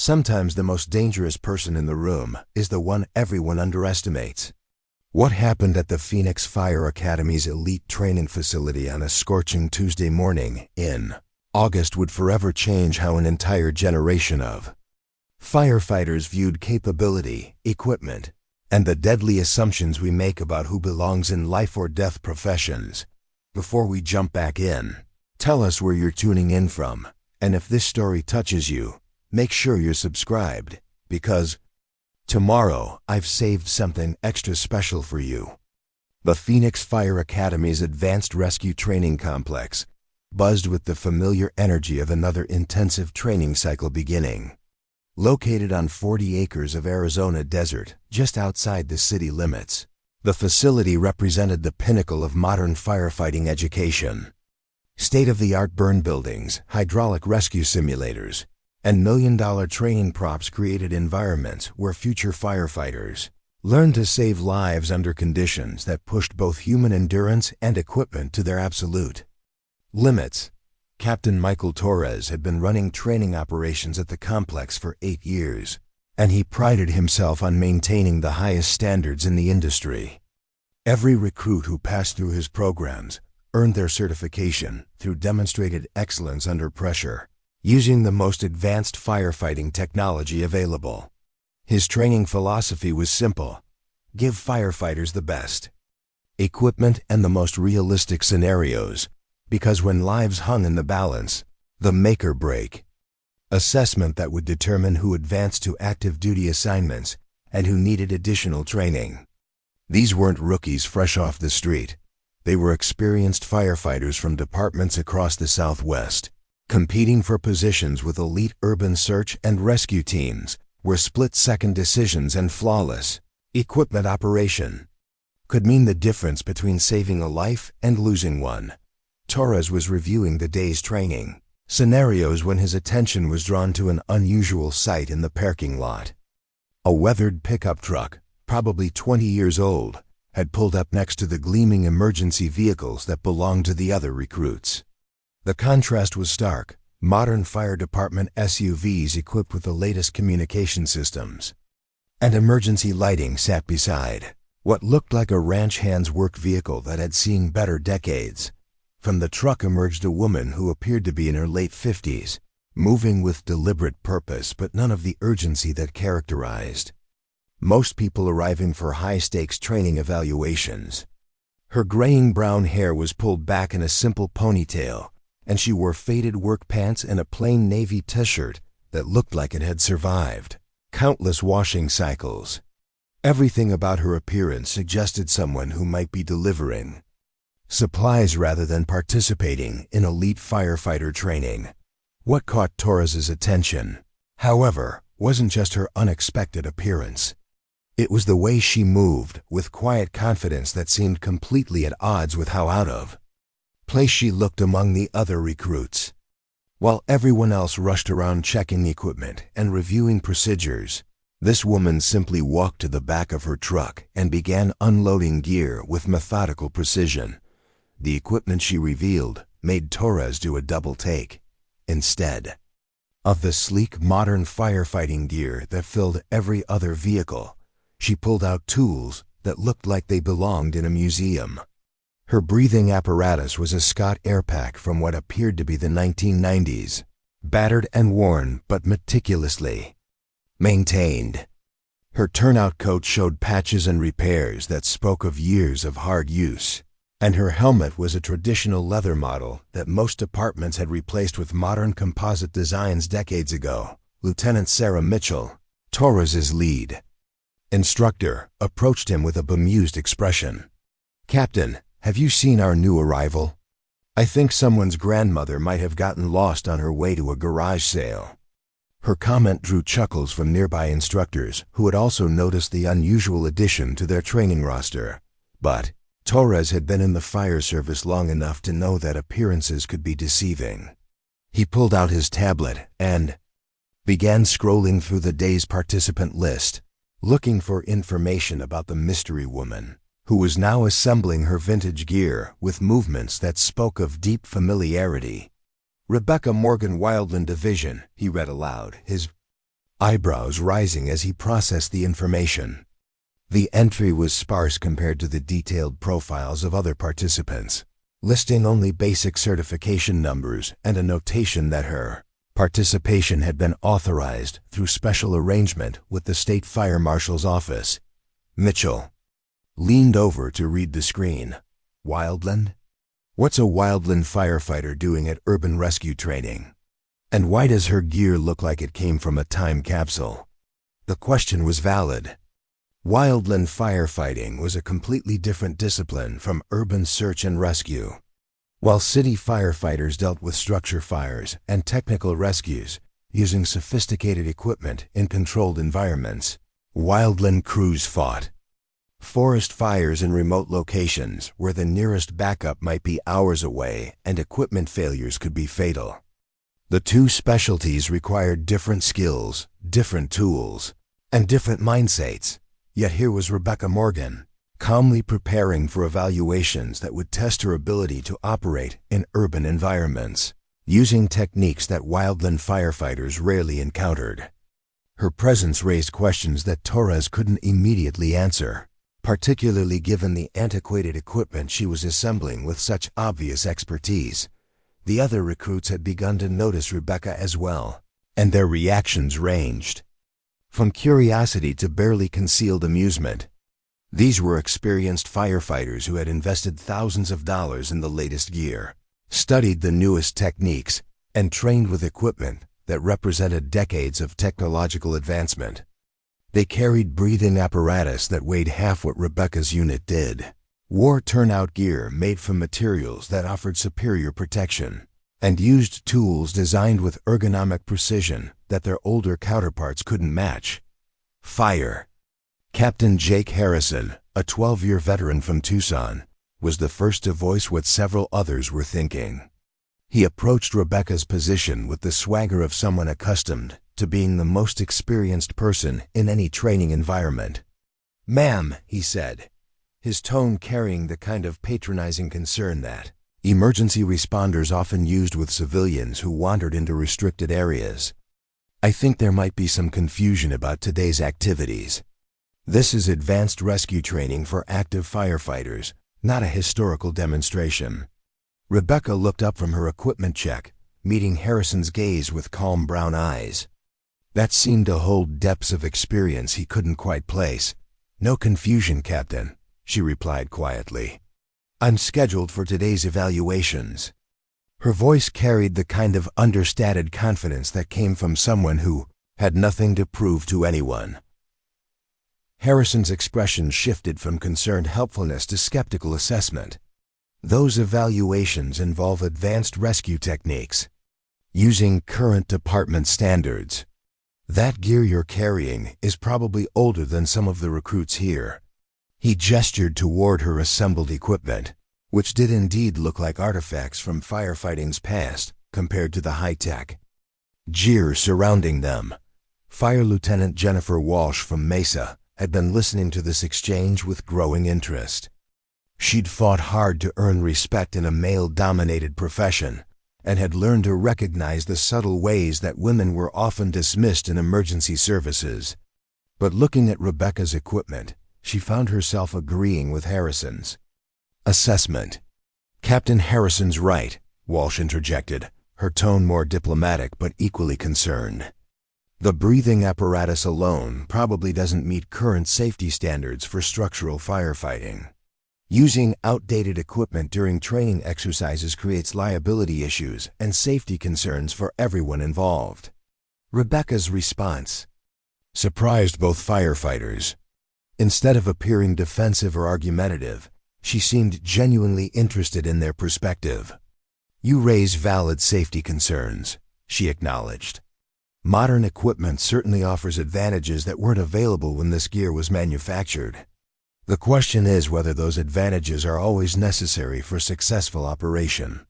Sometimes the most dangerous person in the room is the one everyone underestimates. What happened at the Phoenix Fire Academy's elite training facility on a scorching Tuesday morning in August would forever change how an entire generation of firefighters viewed capability, equipment, and the deadly assumptions we make about who belongs in life or death professions. Before we jump back in, tell us where you're tuning in from, and if this story touches you, make sure you're subscribed, because tomorrow I've saved something extra special for you. The Phoenix Fire Academy's Advanced Rescue Training Complex buzzed with the familiar energy of another intensive training cycle beginning. Located on 40 acres of Arizona desert, just outside the city limits, the facility represented the pinnacle of modern firefighting education. State-of-the-art burn buildings, hydraulic rescue simulators, and million-dollar training props created environments where future firefighters learned to save lives under conditions that pushed both human endurance and equipment to their absolute limits. Captain Michael Torres had been running training operations at the complex for 8 years, and he prided himself on maintaining the highest standards in the industry. Every recruit who passed through his programs earned their certification through demonstrated excellence under pressure, using the most advanced firefighting technology available. His training philosophy was simple: give firefighters the best equipment and the most realistic scenarios, because when lives hung in the balance, the make or break assessment that would determine who advanced to active duty assignments and who needed additional training. These weren't rookies fresh off the street. They were experienced firefighters from departments across the Southwest, competing for positions with elite urban search and rescue teams, where split-second decisions and flawless equipment operation could mean the difference between saving a life and losing one. Torres was reviewing the day's training scenarios when his attention was drawn to an unusual sight in the parking lot. A weathered pickup truck, probably 20 years old, had pulled up next to the gleaming emergency vehicles that belonged to the other recruits. The contrast was stark: modern fire department SUVs equipped with the latest communication systems, and emergency lighting sat beside what looked like a ranch hand's work vehicle that had seen better decades. From the truck emerged a woman who appeared to be in her late 50s, moving with deliberate purpose but none of the urgency that characterized most people arriving for high-stakes training evaluations. Her graying brown hair was pulled back in a simple ponytail, and she wore faded work pants and a plain navy t-shirt that looked like it had survived countless washing cycles. Everything about her appearance suggested someone who might be delivering supplies rather than participating in elite firefighter training. What caught Torres's attention, however, wasn't just her unexpected appearance. It was the way she moved, with quiet confidence that seemed completely at odds with how out of place she looked among the other recruits. While everyone else rushed around checking equipment and reviewing procedures, this woman simply walked to the back of her truck and began unloading gear with methodical precision. The equipment she revealed made Torres do a double take. Instead of the sleek modern firefighting gear that filled every other vehicle, she pulled out tools that looked like they belonged in a museum. Her breathing apparatus was a Scott air pack from what appeared to be the 1990s, battered and worn but meticulously maintained. Her turnout coat showed patches and repairs that spoke of years of hard use, and her helmet was a traditional leather model that most departments had replaced with modern composite designs decades ago. Lieutenant Sarah Mitchell, Torres's lead instructor, approached him with a bemused expression. "Captain, have you seen our new arrival? I think someone's grandmother might have gotten lost on her way to a garage sale." Her comment drew chuckles from nearby instructors who had also noticed the unusual addition to their training roster. But Torres had been in the fire service long enough to know that appearances could be deceiving. He pulled out his tablet and began scrolling through the day's participant list, looking for information about the mystery woman, who was now assembling her vintage gear with movements that spoke of deep familiarity. "Rebecca Morgan Wildland Division," he read aloud, his eyebrows rising as he processed the information. The entry was sparse compared to the detailed profiles of other participants, listing only basic certification numbers and a notation that her participation had been authorized through special arrangement with the State Fire Marshal's office. Mitchell leaned over to read the screen. Wildland? What's a wildland firefighter doing at urban rescue training? And why does her gear look like it came from a time capsule? The question was valid. Wildland firefighting was a completely different discipline from urban search and rescue. While city firefighters dealt with structure fires and technical rescues using sophisticated equipment in controlled environments, wildland crews fought forest fires in remote locations where the nearest backup might be hours away and equipment failures could be fatal. The two specialties required different skills, different tools, and different mindsets. Yet here was Rebecca Morgan, calmly preparing for evaluations that would test her ability to operate in urban environments, using techniques that wildland firefighters rarely encountered. Her presence raised questions that Torres couldn't immediately answer, particularly given the antiquated equipment she was assembling with such obvious expertise. The other recruits had begun to notice Rebecca as well, and their reactions ranged from curiosity to barely concealed amusement. These were experienced firefighters who had invested thousands of dollars in the latest gear, studied the newest techniques, and trained with equipment that represented decades of technological advancement. They carried breathing apparatus that weighed half what Rebecca's unit did, wore turnout gear made from materials that offered superior protection, and used tools designed with ergonomic precision that their older counterparts couldn't match. Fire. Captain Jake Harrison, a 12-year veteran from Tucson, was the first to voice what several others were thinking. He approached Rebecca's position with the swagger of someone accustomed to being the most experienced person in any training environment. "Ma'am," he said, his tone carrying the kind of patronizing concern that emergency responders often used with civilians who wandered into restricted areas. "I think there might be some confusion about today's activities. This is advanced rescue training for active firefighters, not a historical demonstration." Rebecca looked up from her equipment check, meeting Harrison's gaze with calm brown eyes. That seemed to hold depths of experience he couldn't quite place. "No confusion, Captain," she replied quietly. "I'm scheduled for today's evaluations." Her voice carried the kind of understated confidence that came from someone who had nothing to prove to anyone. Harrison's expression shifted from concerned helpfulness to skeptical assessment. "Those evaluations involve advanced rescue techniques, using current department standards. That gear you're carrying is probably older than some of the recruits here." He gestured toward her assembled equipment, which did indeed look like artifacts from firefighting's past compared to the high-tech gear surrounding them. Fire Lieutenant Jennifer Walsh from Mesa had been listening to this exchange with growing interest. She'd fought hard to earn respect in a male-dominated profession, and had learned to recognize the subtle ways that women were often dismissed in emergency services. But looking at Rebecca's equipment, she found herself agreeing with Harrison's assessment. "Captain Harrison's right," Walsh interjected, her tone more diplomatic but equally concerned. "The breathing apparatus alone probably doesn't meet current safety standards for structural firefighting. Using outdated equipment during training exercises creates liability issues and safety concerns for everyone involved." Rebecca's response surprised both firefighters. Instead of appearing defensive or argumentative, she seemed genuinely interested in their perspective. "You raise valid safety concerns," she acknowledged. "Modern equipment certainly offers advantages that weren't available when this gear was manufactured. The question is whether those advantages are always necessary for successful operation."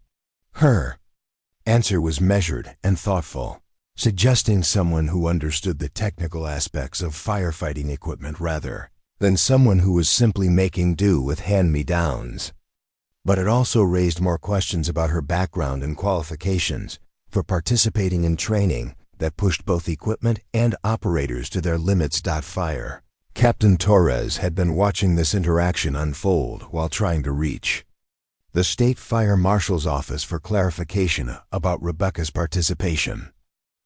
Her answer was measured and thoughtful, suggesting someone who understood the technical aspects of firefighting equipment rather than someone who was simply making do with hand-me-downs. But it also raised more questions about her background and qualifications for participating in training that pushed both equipment and operators to their limits. Fire. Captain Torres had been watching this interaction unfold while trying to reach the State Fire Marshal's office for clarification about Rebecca's participation.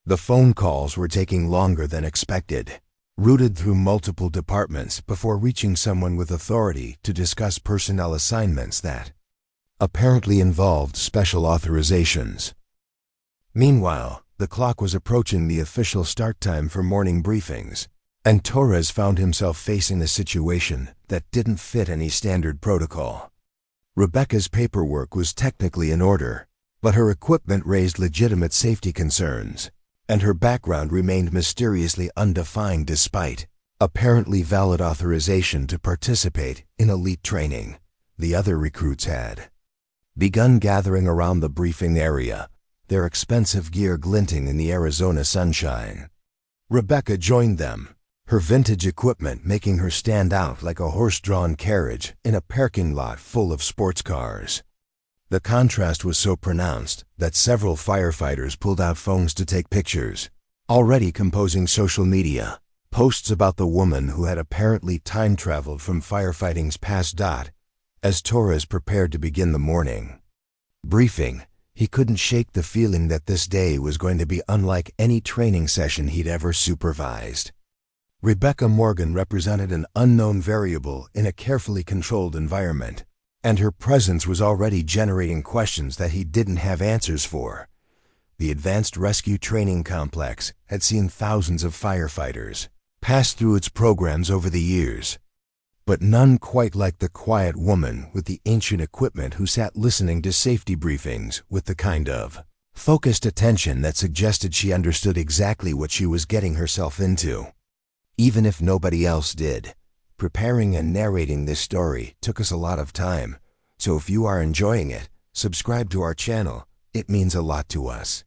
The phone calls were taking longer than expected, routed through multiple departments before reaching someone with authority to discuss personnel assignments that apparently involved special authorizations. Meanwhile, the clock was approaching the official start time for morning briefings, and Torres found himself facing a situation that didn't fit any standard protocol. Rebecca's paperwork was technically in order, but her equipment raised legitimate safety concerns, and her background remained mysteriously undefined despite apparently valid authorization to participate in elite training. The other recruits had begun gathering around the briefing area, their expensive gear glinting in the Arizona sunshine. Rebecca joined them, her vintage equipment making her stand out like a horse-drawn carriage in a parking lot full of sports cars. The contrast was so pronounced that several firefighters pulled out phones to take pictures, already composing social media posts about the woman who had apparently time-traveled from firefighting's past. As Torres prepared to begin the morning briefing, he couldn't shake the feeling that this day was going to be unlike any training session he'd ever supervised. Rebecca Morgan represented an unknown variable in a carefully controlled environment, and her presence was already generating questions that he didn't have answers for. The Advanced Rescue Training Complex had seen thousands of firefighters pass through its programs over the years, but none quite like the quiet woman with the ancient equipment who sat listening to safety briefings with the kind of focused attention that suggested she understood exactly what she was getting herself into. Even if nobody else did, preparing and narrating this story took us a lot of time, so if you are enjoying it, subscribe to our channel. It means a lot to us.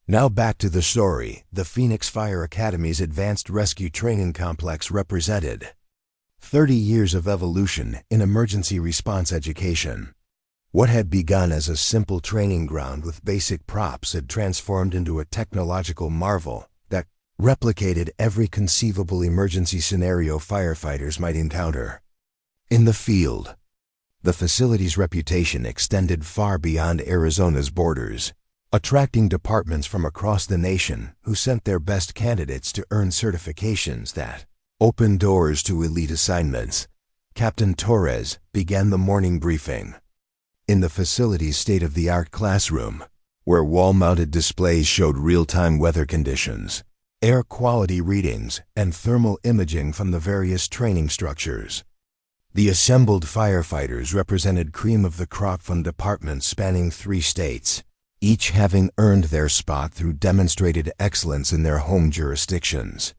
Now back to the story. The Phoenix Fire Academy's Advanced Rescue Training Complex represented 30 years of evolution in emergency response education. What had begun as a simple training ground with basic props had transformed into a technological marvel that replicated every conceivable emergency scenario firefighters might encounter. In the field, the facility's reputation extended far beyond Arizona's borders, attracting departments from across the nation who sent their best candidates to earn certifications that opened doors to elite assignments. Captain Torres began the morning briefing in the facility's state-of-the-art classroom, where wall-mounted displays showed real-time weather conditions, air quality readings, and thermal imaging from the various training structures. The assembled firefighters represented cream of the crop from departments spanning 3 states, each having earned their spot through demonstrated excellence in their home jurisdictions.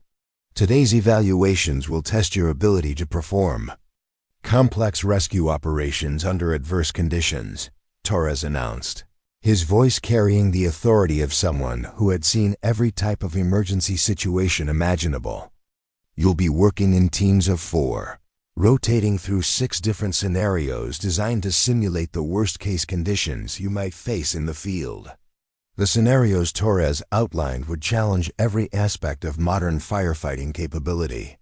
Today's evaluations will test your ability to perform complex rescue operations under adverse conditions, Torres announced, his voice carrying the authority of someone who had seen every type of emergency situation imaginable. You'll be working in teams of 4, rotating through 6 different scenarios designed to simulate the worst-case conditions you might face in the field. The scenarios Torres outlined would challenge every aspect of modern firefighting capability.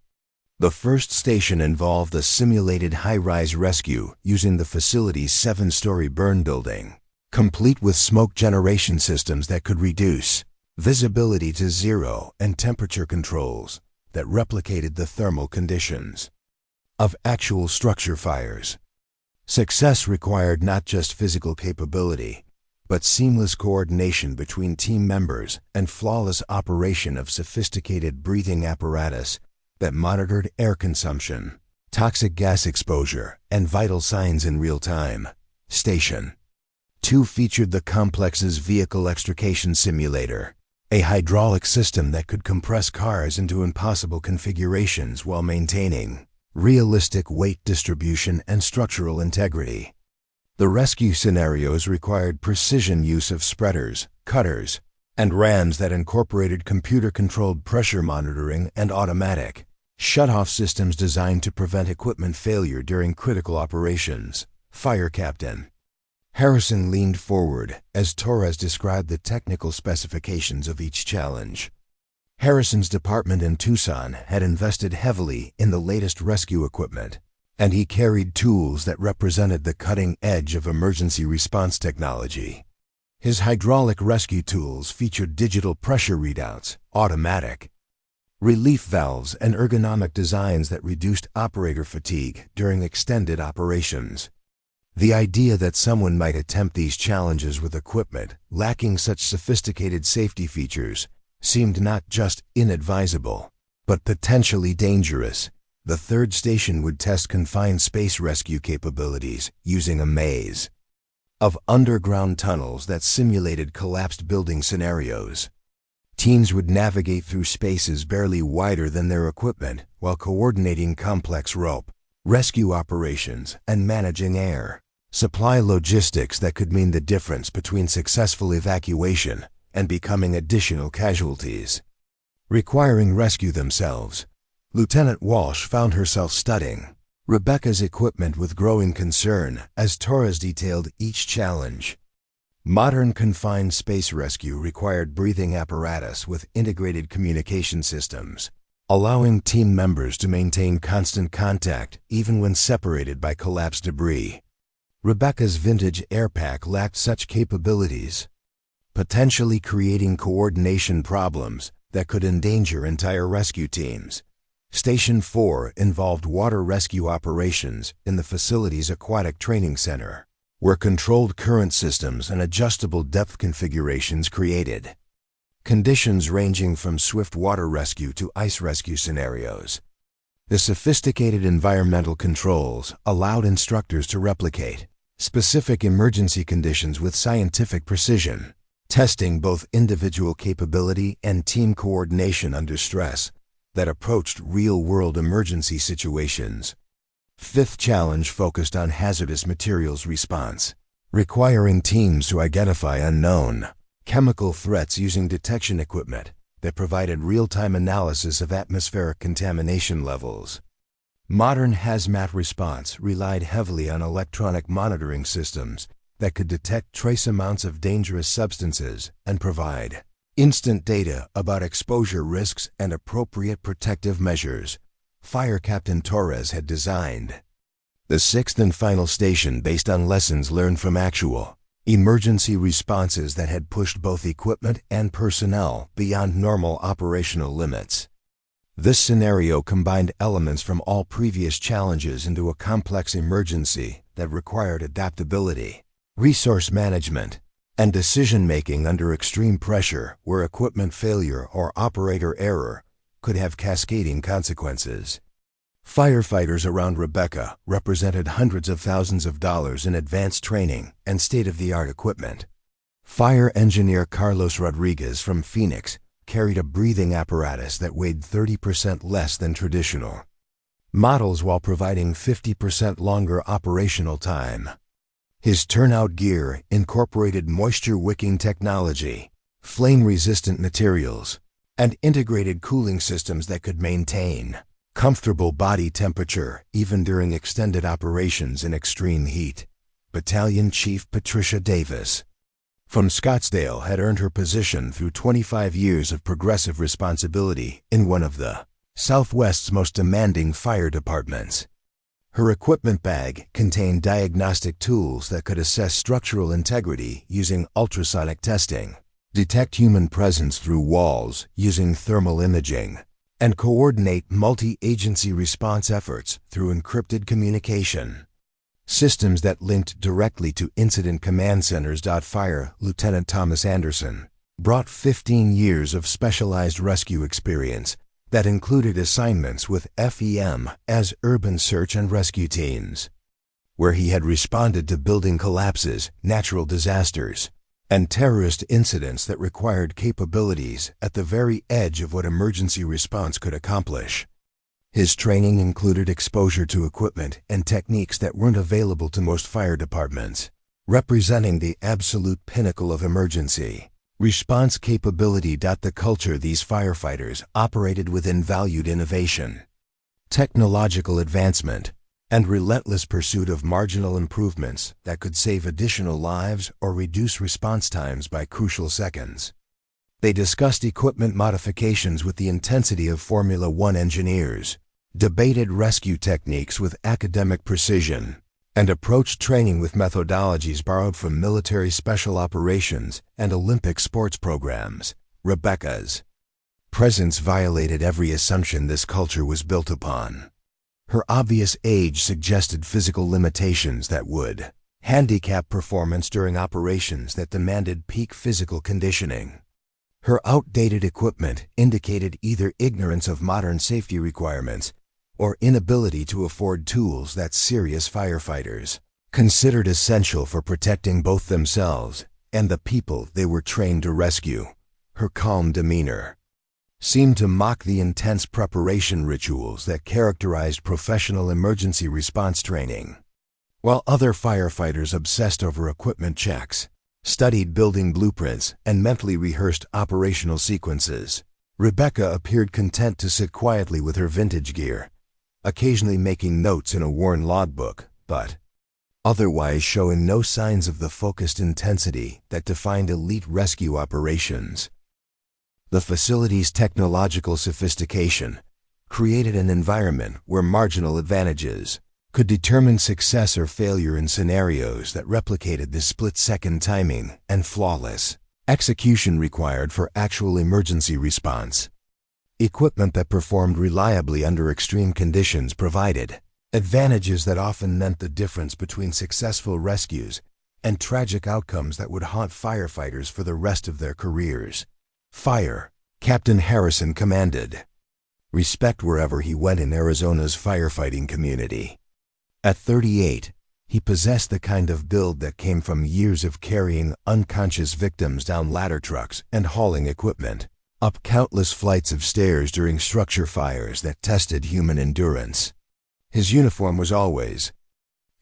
The first station involved a simulated high-rise rescue using the facility's 7-story burn building, complete with smoke generation systems that could reduce visibility to 0 and temperature controls that replicated the thermal conditions of actual structure fires. Success required not just physical capability, but seamless coordination between team members and flawless operation of sophisticated breathing apparatus that monitored air consumption, toxic gas exposure, and vital signs in real time. Station 2 featured the complex's vehicle extrication simulator, a hydraulic system that could compress cars into impossible configurations while maintaining realistic weight distribution and structural integrity. The rescue scenarios required precision use of spreaders, cutters, and rams that incorporated computer-controlled pressure monitoring and automatic shut-off systems designed to prevent equipment failure during critical operations. Fire Captain Harrison leaned forward as Torres described the technical specifications of each challenge. Harrison's department in Tucson had invested heavily in the latest rescue equipment, and he carried tools that represented the cutting edge of emergency response technology. His hydraulic rescue tools featured digital pressure readouts, automatic relief valves, and ergonomic designs that reduced operator fatigue during extended operations. The idea that someone might attempt these challenges with equipment lacking such sophisticated safety features seemed not just inadvisable, but potentially dangerous. The third station would test confined space rescue capabilities using a maze of underground tunnels that simulated collapsed building scenarios. Teams would navigate through spaces barely wider than their equipment while coordinating complex rope rescue operations and managing air supply logistics that could mean the difference between successful evacuation and becoming additional casualties. Requiring rescue themselves, Lieutenant Walsh found herself studying Rebecca's equipment with growing concern as Torres detailed each challenge. Modern confined space rescue required breathing apparatus with integrated communication systems, allowing team members to maintain constant contact even when separated by collapsed debris. Rebecca's vintage airpack lacked such capabilities, potentially creating coordination problems that could endanger entire rescue teams. Station 4 involved water rescue operations in the facility's aquatic training center, where controlled current systems and adjustable depth configurations created conditions ranging from swift water rescue to ice rescue scenarios. The sophisticated environmental controls allowed instructors to replicate specific emergency conditions with scientific precision, testing both individual capability and team coordination under stress that approached real-world emergency situations. Fifth challenge focused on hazardous materials response, requiring teams to identify unknown chemical threats using detection equipment that provided real-time analysis of atmospheric contamination levels. Modern hazmat response relied heavily on electronic monitoring systems that could detect trace amounts of dangerous substances and provide instant data about exposure risks and appropriate protective measures. Fire Captain Torres had designed the sixth and final station based on lessons learned from actual emergency responses that had pushed both equipment and personnel beyond normal operational limits. This scenario combined elements from all previous challenges into a complex emergency that required adaptability, resource management, and decision-making under extreme pressure where equipment failure or operator error could have cascading consequences. Firefighters around Rebecca represented hundreds of thousands of dollars in advanced training and state-of-the-art equipment. Fire engineer Carlos Rodriguez from Phoenix carried a breathing apparatus that weighed 30% less than traditional models while providing 50% longer operational time. His turnout gear incorporated moisture-wicking technology, flame-resistant materials, and integrated cooling systems that could maintain comfortable body temperature even during extended operations in extreme heat. Battalion Chief Patricia Davis from Scottsdale had earned her position through 25 years of progressive responsibility in one of the Southwest's most demanding fire departments. Her equipment bag contained diagnostic tools that could assess structural integrity using ultrasonic testing, detect human presence through walls using thermal imaging, and coordinate multi-agency response efforts through encrypted communication. Systems that linked directly to incident command centers. Fire Lieutenant Thomas Anderson brought 15 years of specialized rescue experience that included assignments with FEM as urban search and rescue teams, where he had responded to building collapses, natural disasters, and terrorist incidents that required capabilities at the very edge of what emergency response could accomplish. His training included exposure to equipment and techniques that weren't available to most fire departments, representing the absolute pinnacle of emergency response capability. The culture these firefighters operated within valued innovation, technological advancement, and relentless pursuit of marginal improvements that could save additional lives or reduce response times by crucial seconds. They discussed equipment modifications with the intensity of Formula One engineers, debated rescue techniques with academic precision, and approached training with methodologies borrowed from military special operations and Olympic sports programs. Rebecca's presence violated every assumption this culture was built upon. Her obvious age suggested physical limitations that would handicap performance during operations that demanded peak physical conditioning. Her outdated equipment indicated either ignorance of modern safety requirements or inability to afford tools that serious firefighters considered essential for protecting both themselves and the people they were trained to rescue. Her calm demeanor seemed to mock the intense preparation rituals that characterized professional emergency response training. While other firefighters obsessed over equipment checks, studied building blueprints, and mentally rehearsed operational sequences, Rebecca appeared content to sit quietly with her vintage gear, occasionally making notes in a worn logbook, but otherwise showing no signs of the focused intensity that defined elite rescue operations. The facility's technological sophistication created an environment where marginal advantages could determine success or failure in scenarios that replicated the split-second timing and flawless execution required for actual emergency response. Equipment that performed reliably under extreme conditions provided advantages that often meant the difference between successful rescues and tragic outcomes that would haunt firefighters for the rest of their careers. Fire, Captain Harrison commanded. Respect wherever he went in Arizona's firefighting community. At 38, he possessed the kind of build that came from years of carrying unconscious victims down ladder trucks and hauling equipment up countless flights of stairs during structure fires that tested human endurance. His uniform was always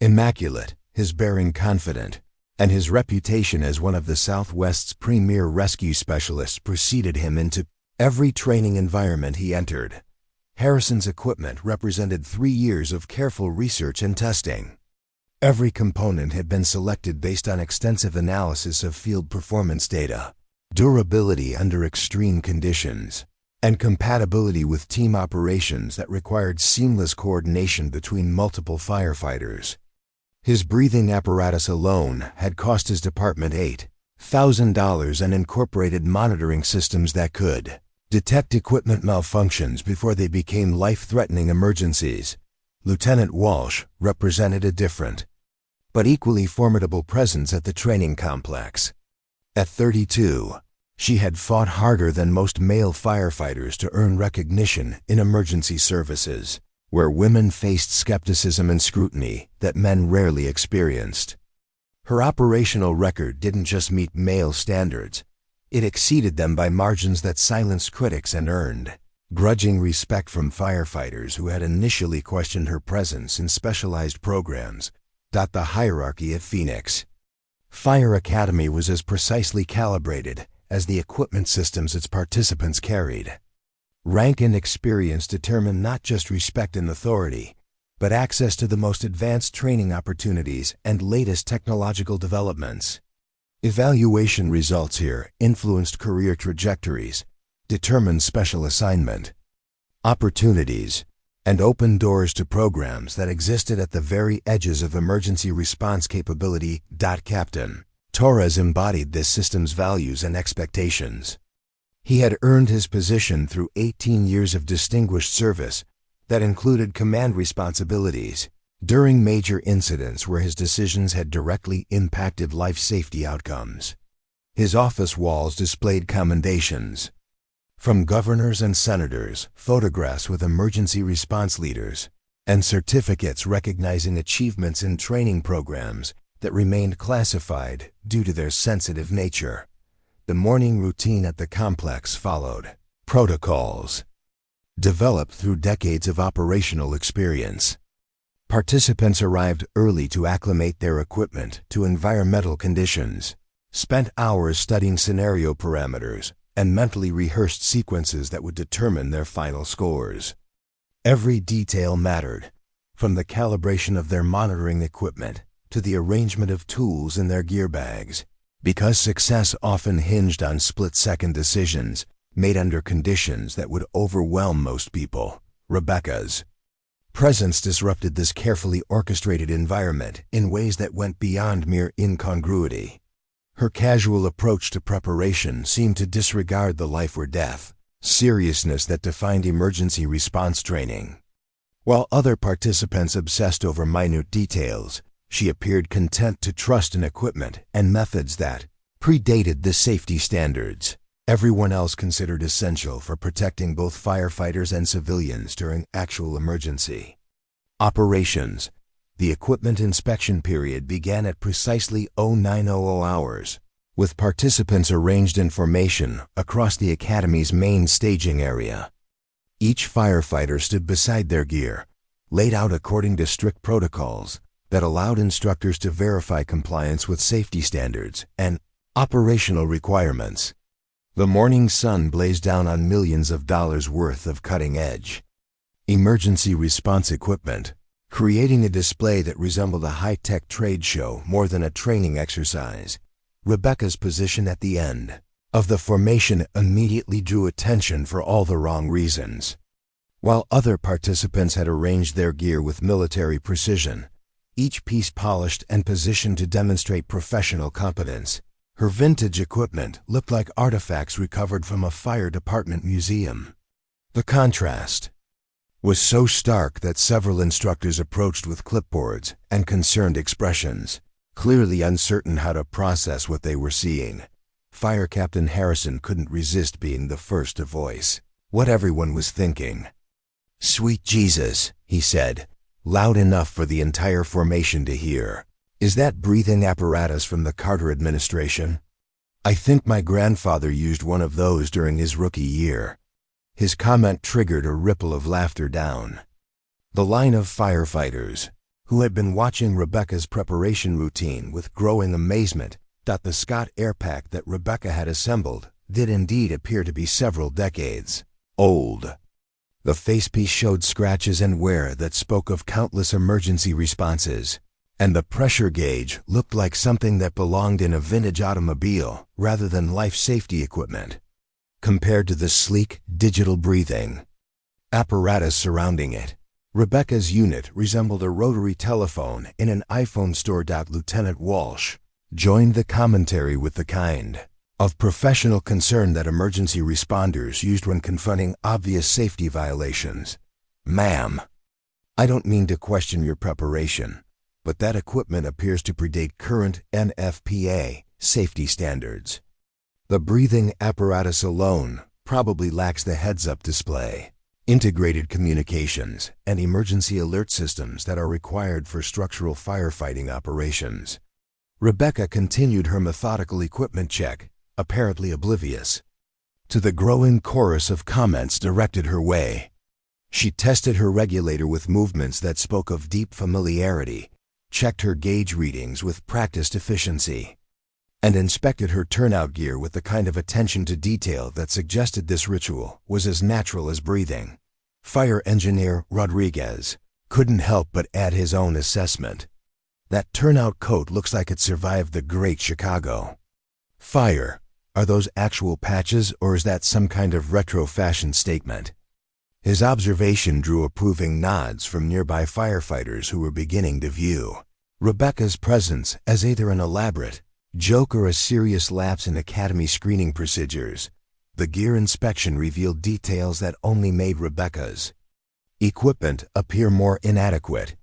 immaculate, his bearing confident, and his reputation as one of the Southwest's premier rescue specialists preceded him into every training environment he entered. Harrison's equipment represented 3 years of careful research and testing. Every component had been selected based on extensive analysis of field performance data, durability under extreme conditions, and compatibility with team operations that required seamless coordination between multiple firefighters. His breathing apparatus alone had cost his department $8,000 and incorporated monitoring systems that could detect equipment malfunctions before they became life-threatening emergencies. Lieutenant Walsh represented a different, but equally formidable presence at the training complex. At 32, she had fought harder than most male firefighters to earn recognition in emergency services, where women faced skepticism and scrutiny that men rarely experienced. Her operational record didn't just meet male standards, it exceeded them by margins that silenced critics and earned grudging respect from firefighters who had initially questioned her presence in specialized programs. The hierarchy at Phoenix Fire Academy was as precisely calibrated as the equipment systems its participants carried. Rank and experience determined not just respect and authority, but access to the most advanced training opportunities and latest technological developments. Evaluation results here influenced career trajectories, determined special assignment opportunities, and opened doors to programs that existed at the very edges of emergency response capability. Captain Torres embodied this system's values and expectations. He had earned his position through 18 years of distinguished service that included command responsibilities during major incidents where his decisions had directly impacted life safety outcomes. His office walls displayed commendations from governors and senators, photographs with emergency response leaders, and certificates recognizing achievements in training programs that remained classified due to their sensitive nature. The morning routine at the complex followed protocols developed through decades of operational experience. Participants arrived early to acclimate their equipment to environmental conditions, spent hours studying scenario parameters, and mentally rehearsed sequences that would determine their final scores. Every detail mattered, from the calibration of their monitoring equipment to the arrangement of tools in their gear bags. Because success often hinged on split-second decisions made under conditions that would overwhelm most people, Rebecca's presence disrupted this carefully orchestrated environment in ways that went beyond mere incongruity. Her casual approach to preparation seemed to disregard the life or death seriousness that defined emergency response training. While other participants obsessed over minute details, she appeared content to trust in equipment and methods that predated the safety standards everyone else considered essential for protecting both firefighters and civilians during actual emergency operations. The equipment inspection period began at precisely 0900 hours, with participants arranged in formation across the Academy's main staging area. Each firefighter stood beside their gear, laid out according to strict protocols that allowed instructors to verify compliance with safety standards and operational requirements. The morning sun blazed down on millions of dollars worth of cutting-edge emergency response equipment, creating a display that resembled a high-tech trade show more than a training exercise. Rebecca's position at the end of the formation immediately drew attention for all the wrong reasons. While other participants had arranged their gear with military precision, each piece polished and positioned to demonstrate professional competence, her vintage equipment looked like artifacts recovered from a fire department museum. The contrast was so stark that several instructors approached with clipboards and concerned expressions, clearly uncertain how to process what they were seeing. Fire Captain Harrison couldn't resist being the first to voice what everyone was thinking. "Sweet Jesus," he said, loud enough for the entire formation to hear. "Is that breathing apparatus from the Carter administration? I think my grandfather used one of those during his rookie year." His comment triggered a ripple of laughter down the line of firefighters, who had been watching Rebecca's preparation routine with growing amazement that the Scott air pack that Rebecca had assembled did indeed appear to be several decades old. The facepiece showed scratches and wear that spoke of countless emergency responses, and the pressure gauge looked like something that belonged in a vintage automobile rather than life safety equipment. Compared to the sleek, digital breathing apparatus surrounding it, Rebecca's unit resembled a rotary telephone in an iPhone store. Lieutenant Walsh joined the commentary with the kind of professional concern that emergency responders used when confronting obvious safety violations. "Ma'am, I don't mean to question your preparation, but that equipment appears to predate current NFPA safety standards. The breathing apparatus alone probably lacks the heads-up display, integrated communications, and emergency alert systems that are required for structural firefighting operations." Rebecca continued her methodical equipment check, apparently oblivious to the growing chorus of comments directed her way. She tested her regulator with movements that spoke of deep familiarity, checked her gauge readings with practiced efficiency, and inspected her turnout gear with the kind of attention to detail that suggested this ritual was as natural as breathing. Fire engineer Rodriguez couldn't help but add his own assessment. "That turnout coat looks like it survived the Great Chicago Fire. Are those actual patches, or is that some kind of retro fashion statement?" His observation drew approving nods from nearby firefighters who were beginning to view Rebecca's presence as either an elaborate joke or a serious lapse in Academy screening procedures. The gear inspection revealed details that only made Rebecca's equipment appear more inadequate.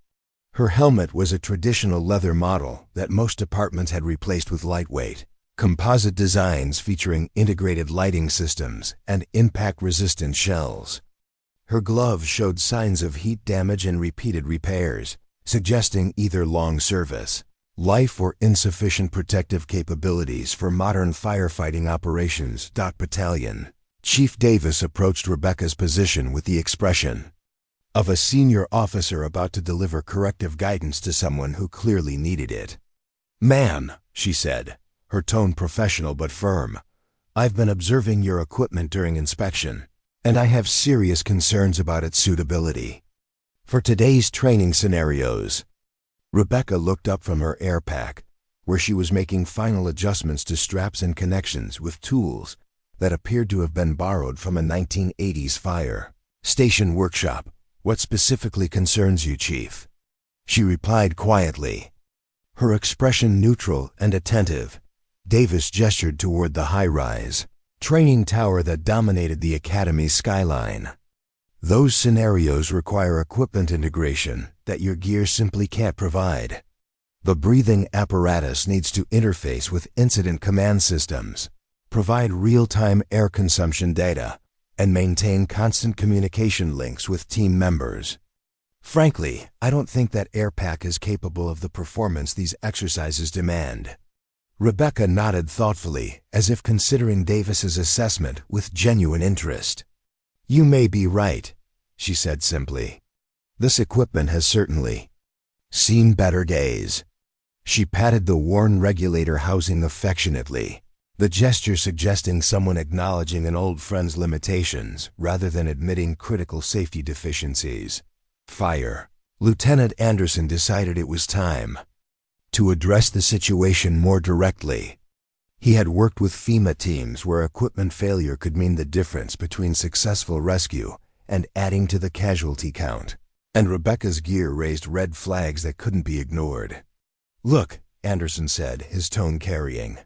Her helmet was a traditional leather model that most departments had replaced with lightweight composite designs featuring integrated lighting systems and impact-resistant shells. Her gloves showed signs of heat damage and repeated repairs, suggesting either long service life or insufficient protective capabilities for modern firefighting operations. Battalion Chief Davis approached Rebecca's position with the expression of a senior officer about to deliver corrective guidance to someone who clearly needed it. "Ma'am," she said, her tone professional but firm, "I've been observing your equipment during inspection, and I have serious concerns about its suitability for today's training scenarios." Rebecca looked up from her air pack, where she was making final adjustments to straps and connections with tools that appeared to have been borrowed from a 1980s fire station workshop. "What specifically concerns you, Chief?" She replied quietly, her expression neutral and attentive. Davis gestured toward the high-rise training tower that dominated the academy's skyline. "Those scenarios require equipment integration that your gear simply can't provide. The breathing apparatus needs to interface with incident command systems, provide real-time air consumption data, and maintain constant communication links with team members. Frankly, I don't think that air pack is capable of the performance these exercises demand." Rebecca nodded thoughtfully, as if considering Davis's assessment with genuine interest. "You may be right," she said simply. "This equipment has certainly seen better days." She patted the worn regulator housing affectionately, the gesture suggesting someone acknowledging an old friend's limitations rather than admitting critical safety deficiencies. Fire. Lieutenant Anderson decided it was time to address the situation more directly. He had worked with FEMA teams where equipment failure could mean the difference between successful rescue and adding to the casualty count, and Rebecca's gear raised red flags that couldn't be ignored. "Look," Anderson said, his tone carrying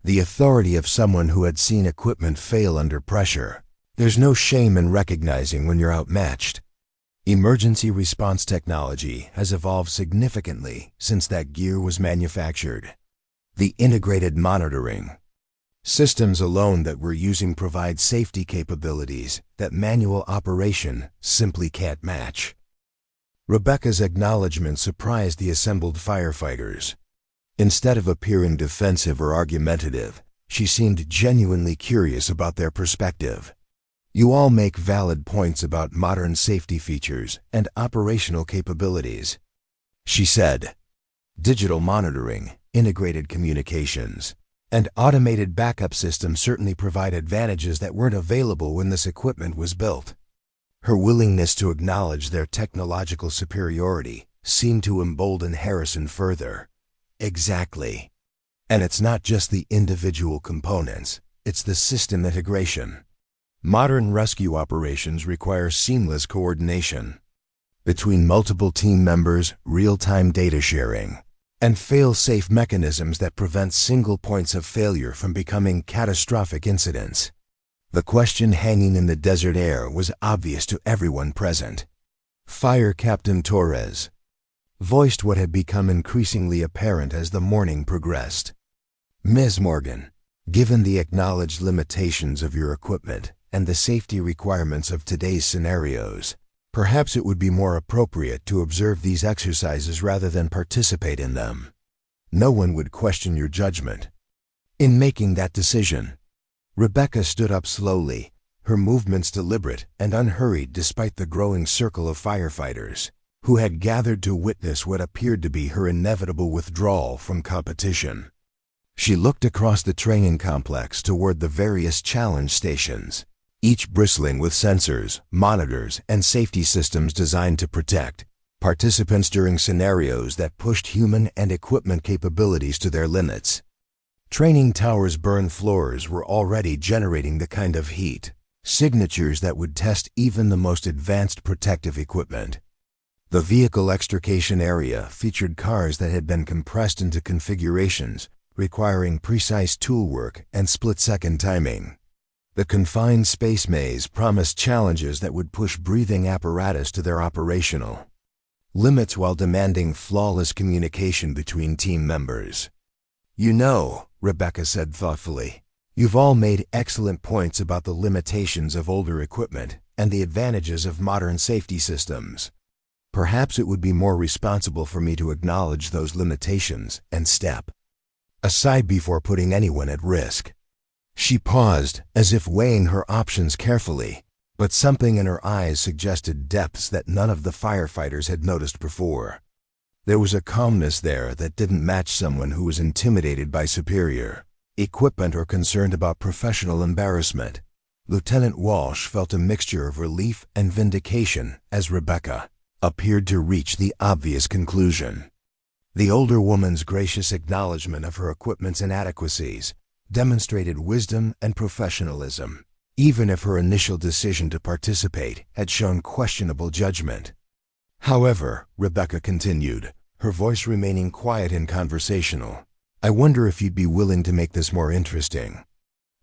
the authority of someone who had seen equipment fail under pressure. "There's no shame in recognizing when you're outmatched. Emergency response technology has evolved significantly since that gear was manufactured. The integrated monitoring systems alone that we're using provide safety capabilities that manual operation simply can't match." Rebecca's acknowledgement surprised the assembled firefighters. Instead of appearing defensive or argumentative, she seemed genuinely curious about their perspective. "You all make valid points about modern safety features and operational capabilities," she said. "Digital monitoring, integrated communications, and automated backup systems certainly provide advantages that weren't available when this equipment was built." Her willingness to acknowledge their technological superiority seemed to embolden Harrison further. "Exactly. And it's not just the individual components, it's the system integration. Modern rescue operations require seamless coordination between multiple team members, real-time data sharing, and fail-safe mechanisms that prevent single points of failure from becoming catastrophic incidents." The question hanging in the desert air was obvious to everyone present. Fire Captain Torres voiced what had become increasingly apparent as the morning progressed. "Ms. Morgan, given the acknowledged limitations of your equipment and the safety requirements of today's scenarios, perhaps it would be more appropriate to observe these exercises rather than participate in them. No one would question your judgment in making that decision." Rebecca stood up slowly, her movements deliberate and unhurried despite the growing circle of firefighters who had gathered to witness what appeared to be her inevitable withdrawal from competition. She looked across the training complex toward the various challenge stations, each bristling with sensors, monitors, and safety systems designed to protect participants during scenarios that pushed human and equipment capabilities to their limits. Training towers' burned floors were already generating the kind of heat signatures that would test even the most advanced protective equipment. The vehicle extrication area featured cars that had been compressed into configurations requiring precise toolwork and split-second timing. The confined space maze promised challenges that would push breathing apparatus to their operational limits while demanding flawless communication between team members. "You know," Rebecca said thoughtfully, "you've all made excellent points about the limitations of older equipment and the advantages of modern safety systems. Perhaps it would be more responsible for me to acknowledge those limitations and step aside before putting anyone at risk." She paused, as if weighing her options carefully, but something in her eyes suggested depths that none of the firefighters had noticed before. There was a calmness there that didn't match someone who was intimidated by superior equipment or concerned about professional embarrassment. Lieutenant Walsh felt a mixture of relief and vindication as Rebecca appeared to reach the obvious conclusion. The older woman's gracious acknowledgement of her equipment's inadequacies demonstrated wisdom and professionalism, even if her initial decision to participate had shown questionable judgment. However, Rebecca continued, her voice remaining quiet and conversational, I wonder if you'd be willing to make this more interesting.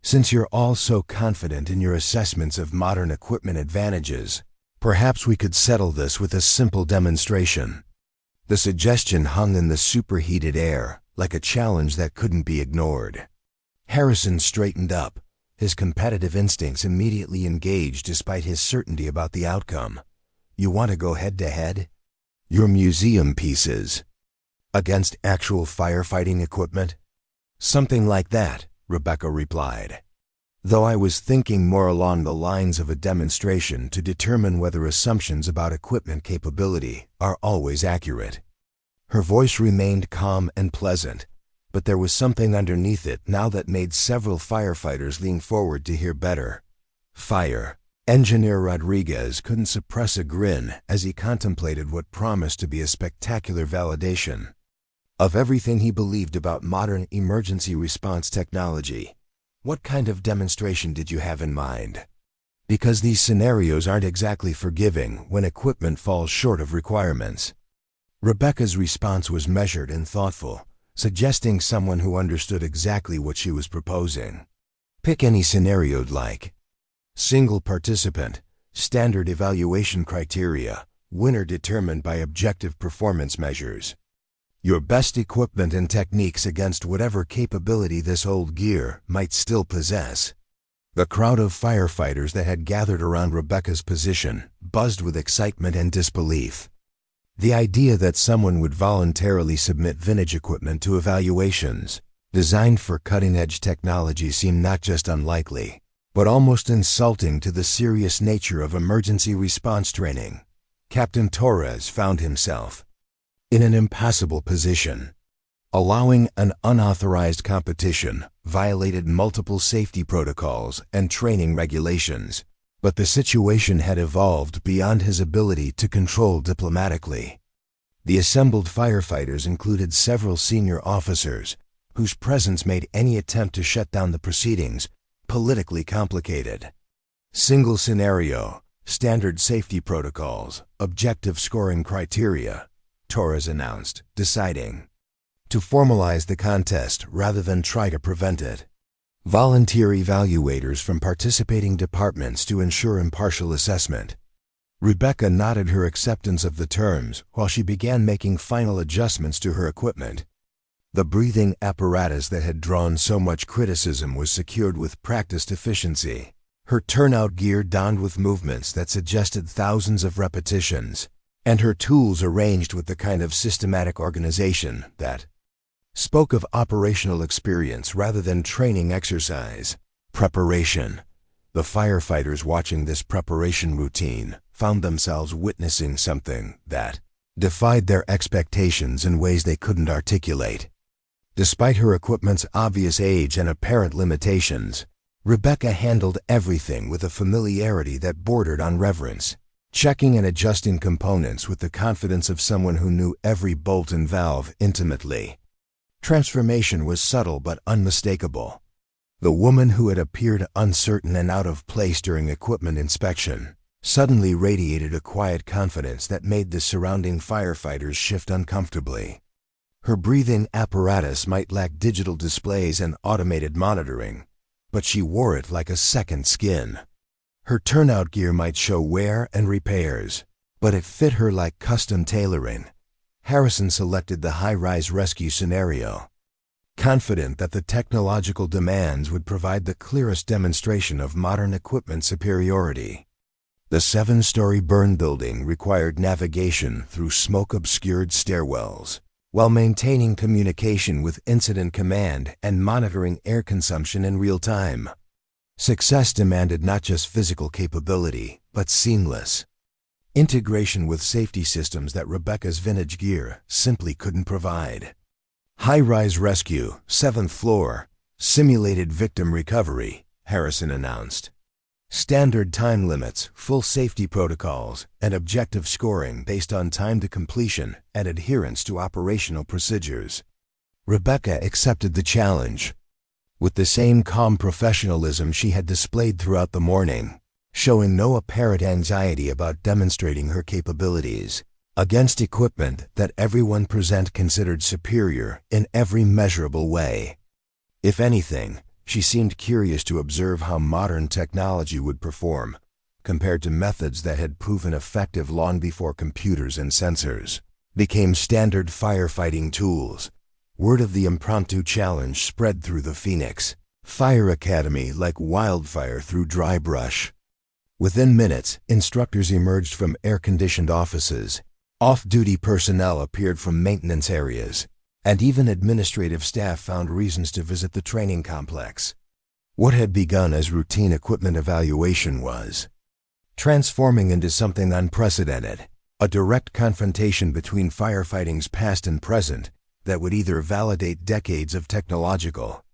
Since you're all so confident in your assessments of modern equipment advantages, perhaps we could settle this with a simple demonstration. The suggestion hung in the superheated air, like a challenge that couldn't be ignored. Harrison straightened up, his competitive instincts immediately engaged despite his certainty about the outcome. You want to go head-to-head? Your museum pieces against actual firefighting equipment? Something like that, Rebecca replied. Though I was thinking more along the lines of a demonstration to determine whether assumptions about equipment capability are always accurate. Her voice remained calm and pleasant, but there was something underneath it now that made several firefighters lean forward to hear better. Fire. Engineer Rodriguez couldn't suppress a grin as he contemplated what promised to be a spectacular validation of everything he believed about modern emergency response technology. What kind of demonstration did you have in mind? Because these scenarios aren't exactly forgiving when equipment falls short of requirements. Rebecca's response was measured and thoughtful, suggesting someone who understood exactly what she was proposing. Pick any scenario you'd like. Single participant, standard evaluation criteria, winner determined by objective performance measures. Your best equipment and techniques against whatever capability this old gear might still possess. The crowd of firefighters that had gathered around Rebecca's position buzzed with excitement and disbelief. The idea that someone would voluntarily submit vintage equipment to evaluations designed for cutting-edge technology seemed not just unlikely, but almost insulting to the serious nature of emergency response training. Captain Torres found himself in an impassable position. Allowing an unauthorized competition violated multiple safety protocols and training regulations, but the situation had evolved beyond his ability to control diplomatically. The assembled firefighters included several senior officers, whose presence made any attempt to shut down the proceedings politically complicated. Single scenario, standard safety protocols, objective scoring criteria, Torres announced, deciding to formalize the contest rather than try to prevent it. Volunteer evaluators from participating departments to ensure impartial assessment. Rebecca nodded her acceptance of the terms while she began making final adjustments to her equipment. The breathing apparatus that had drawn so much criticism was secured with practiced efficiency, her turnout gear donned with movements that suggested thousands of repetitions, and her tools arranged with the kind of systematic organization that spoke of operational experience rather than training exercise. Preparation. The firefighters watching this preparation routine found themselves witnessing something that defied their expectations in ways they couldn't articulate. Despite her equipment's obvious age and apparent limitations, Rebecca handled everything with a familiarity that bordered on reverence, checking and adjusting components with the confidence of someone who knew every bolt and valve intimately. Transformation was subtle but unmistakable. The woman who had appeared uncertain and out of place during equipment inspection suddenly radiated a quiet confidence that made the surrounding firefighters shift uncomfortably. Her breathing apparatus might lack digital displays and automated monitoring, but she wore it like a second skin. Her turnout gear might show wear and repairs, but it fit her like custom tailoring. Harrison selected the high-rise rescue scenario, confident that the technological demands would provide the clearest demonstration of modern equipment superiority. The 7-story burn building required navigation through smoke-obscured stairwells, while maintaining communication with incident command and monitoring air consumption in real time. Success demanded not just physical capability, but seamless integration with safety systems that Rebecca's vintage gear simply couldn't provide. High-rise rescue, 7th floor, simulated victim recovery, Harrison announced. Standard time limits, full safety protocols, and objective scoring based on time to completion and adherence to operational procedures. Rebecca accepted the challenge with the same calm professionalism she had displayed throughout the morning, showing no apparent anxiety about demonstrating her capabilities against equipment that everyone present considered superior in every measurable way. If anything, she seemed curious to observe how modern technology would perform, compared to methods that had proven effective long before computers and sensors became standard firefighting tools. Word of the impromptu challenge spread through the Phoenix Fire Academy like wildfire through dry brush. Within minutes, instructors emerged from air-conditioned offices, off-duty personnel appeared from maintenance areas, and even administrative staff found reasons to visit the training complex. What had begun as routine equipment evaluation was transforming into something unprecedented, a direct confrontation between firefighting's past and present that would either validate decades of technological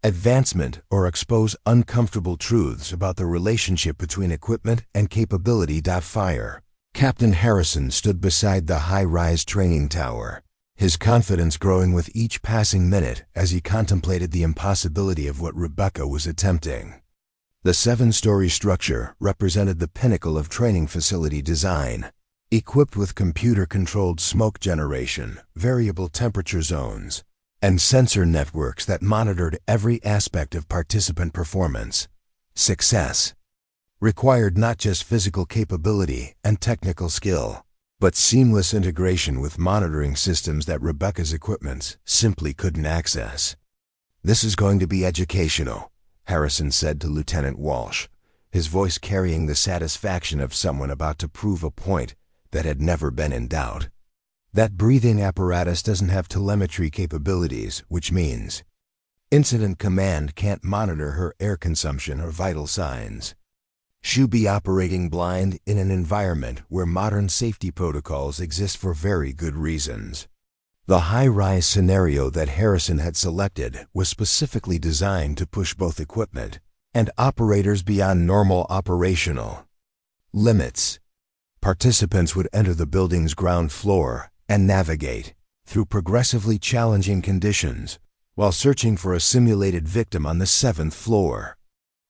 advancement or expose uncomfortable truths about the relationship between equipment and capability. Fire. Captain Harrison stood beside the high-rise training tower, his confidence growing with each passing minute as he contemplated the impossibility of what Rebecca was attempting. The 7-story structure represented the pinnacle of training facility design, equipped with computer-controlled smoke generation, variable temperature zones, and sensor networks that monitored every aspect of participant performance. Success required not just physical capability and technical skill, but seamless integration with monitoring systems that Rebecca's equipment simply couldn't access. "This is going to be educational," Harrison said to Lieutenant Walsh, his voice carrying the satisfaction of someone about to prove a point that had never been in doubt. "That breathing apparatus doesn't have telemetry capabilities, which means Incident Command can't monitor her air consumption or vital signs. She'll be operating blind in an environment where modern safety protocols exist for very good reasons." The high-rise scenario that Harrison had selected was specifically designed to push both equipment and operators beyond normal operational limits. Participants would enter the building's ground floor and navigate through progressively challenging conditions while searching for a simulated victim on the 7th floor.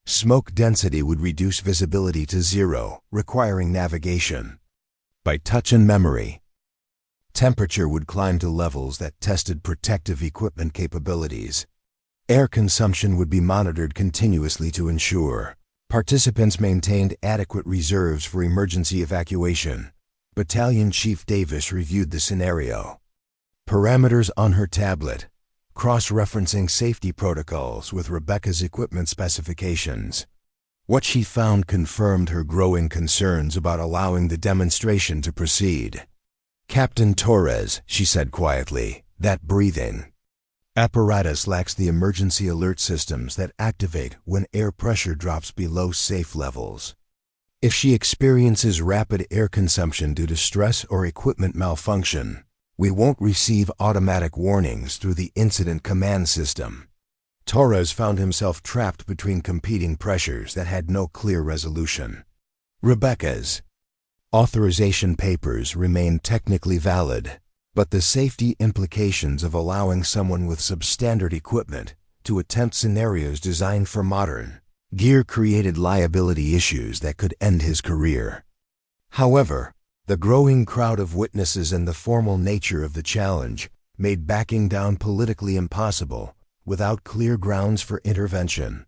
Smoke density would reduce visibility to 0, requiring navigation by touch and memory. Temperature would climb to levels that tested protective equipment capabilities. Air consumption would be monitored continuously to ensure participants maintained adequate reserves for emergency evacuation. Battalion Chief Davis reviewed the scenario. Parameters on her tablet, cross-referencing safety protocols with Rebecca's equipment specifications. What she found confirmed her growing concerns about allowing the demonstration to proceed. "Captain Torres," she said quietly, "that breathing apparatus lacks the emergency alert systems that activate when air pressure drops below safe levels. If she experiences rapid air consumption due to stress or equipment malfunction, we won't receive automatic warnings through the Incident Command system." Torres found himself trapped between competing pressures that had no clear resolution. Rebecca's authorization papers remained technically valid, but the safety implications of allowing someone with substandard equipment to attempt scenarios designed for modern gear created liability issues that could end his career. However, the growing crowd of witnesses and the formal nature of the challenge made backing down politically impossible without clear grounds for intervention.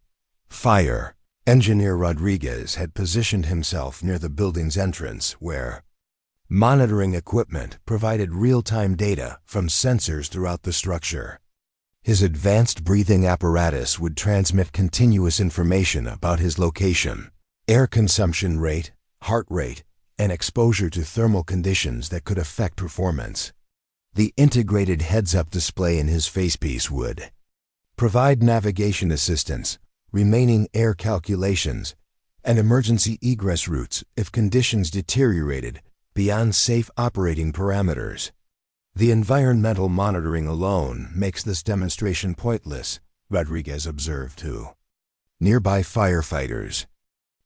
Fire. Engineer Rodriguez had positioned himself near the building's entrance where monitoring equipment provided real-time data from sensors throughout the structure. His advanced breathing apparatus would transmit continuous information about his location, air consumption rate, heart rate, and exposure to thermal conditions that could affect performance. The integrated heads-up display in his facepiece would provide navigation assistance, remaining air calculations, and emergency egress routes if conditions deteriorated beyond safe operating parameters. "The environmental monitoring alone makes this demonstration pointless," Rodriguez observed to nearby firefighters.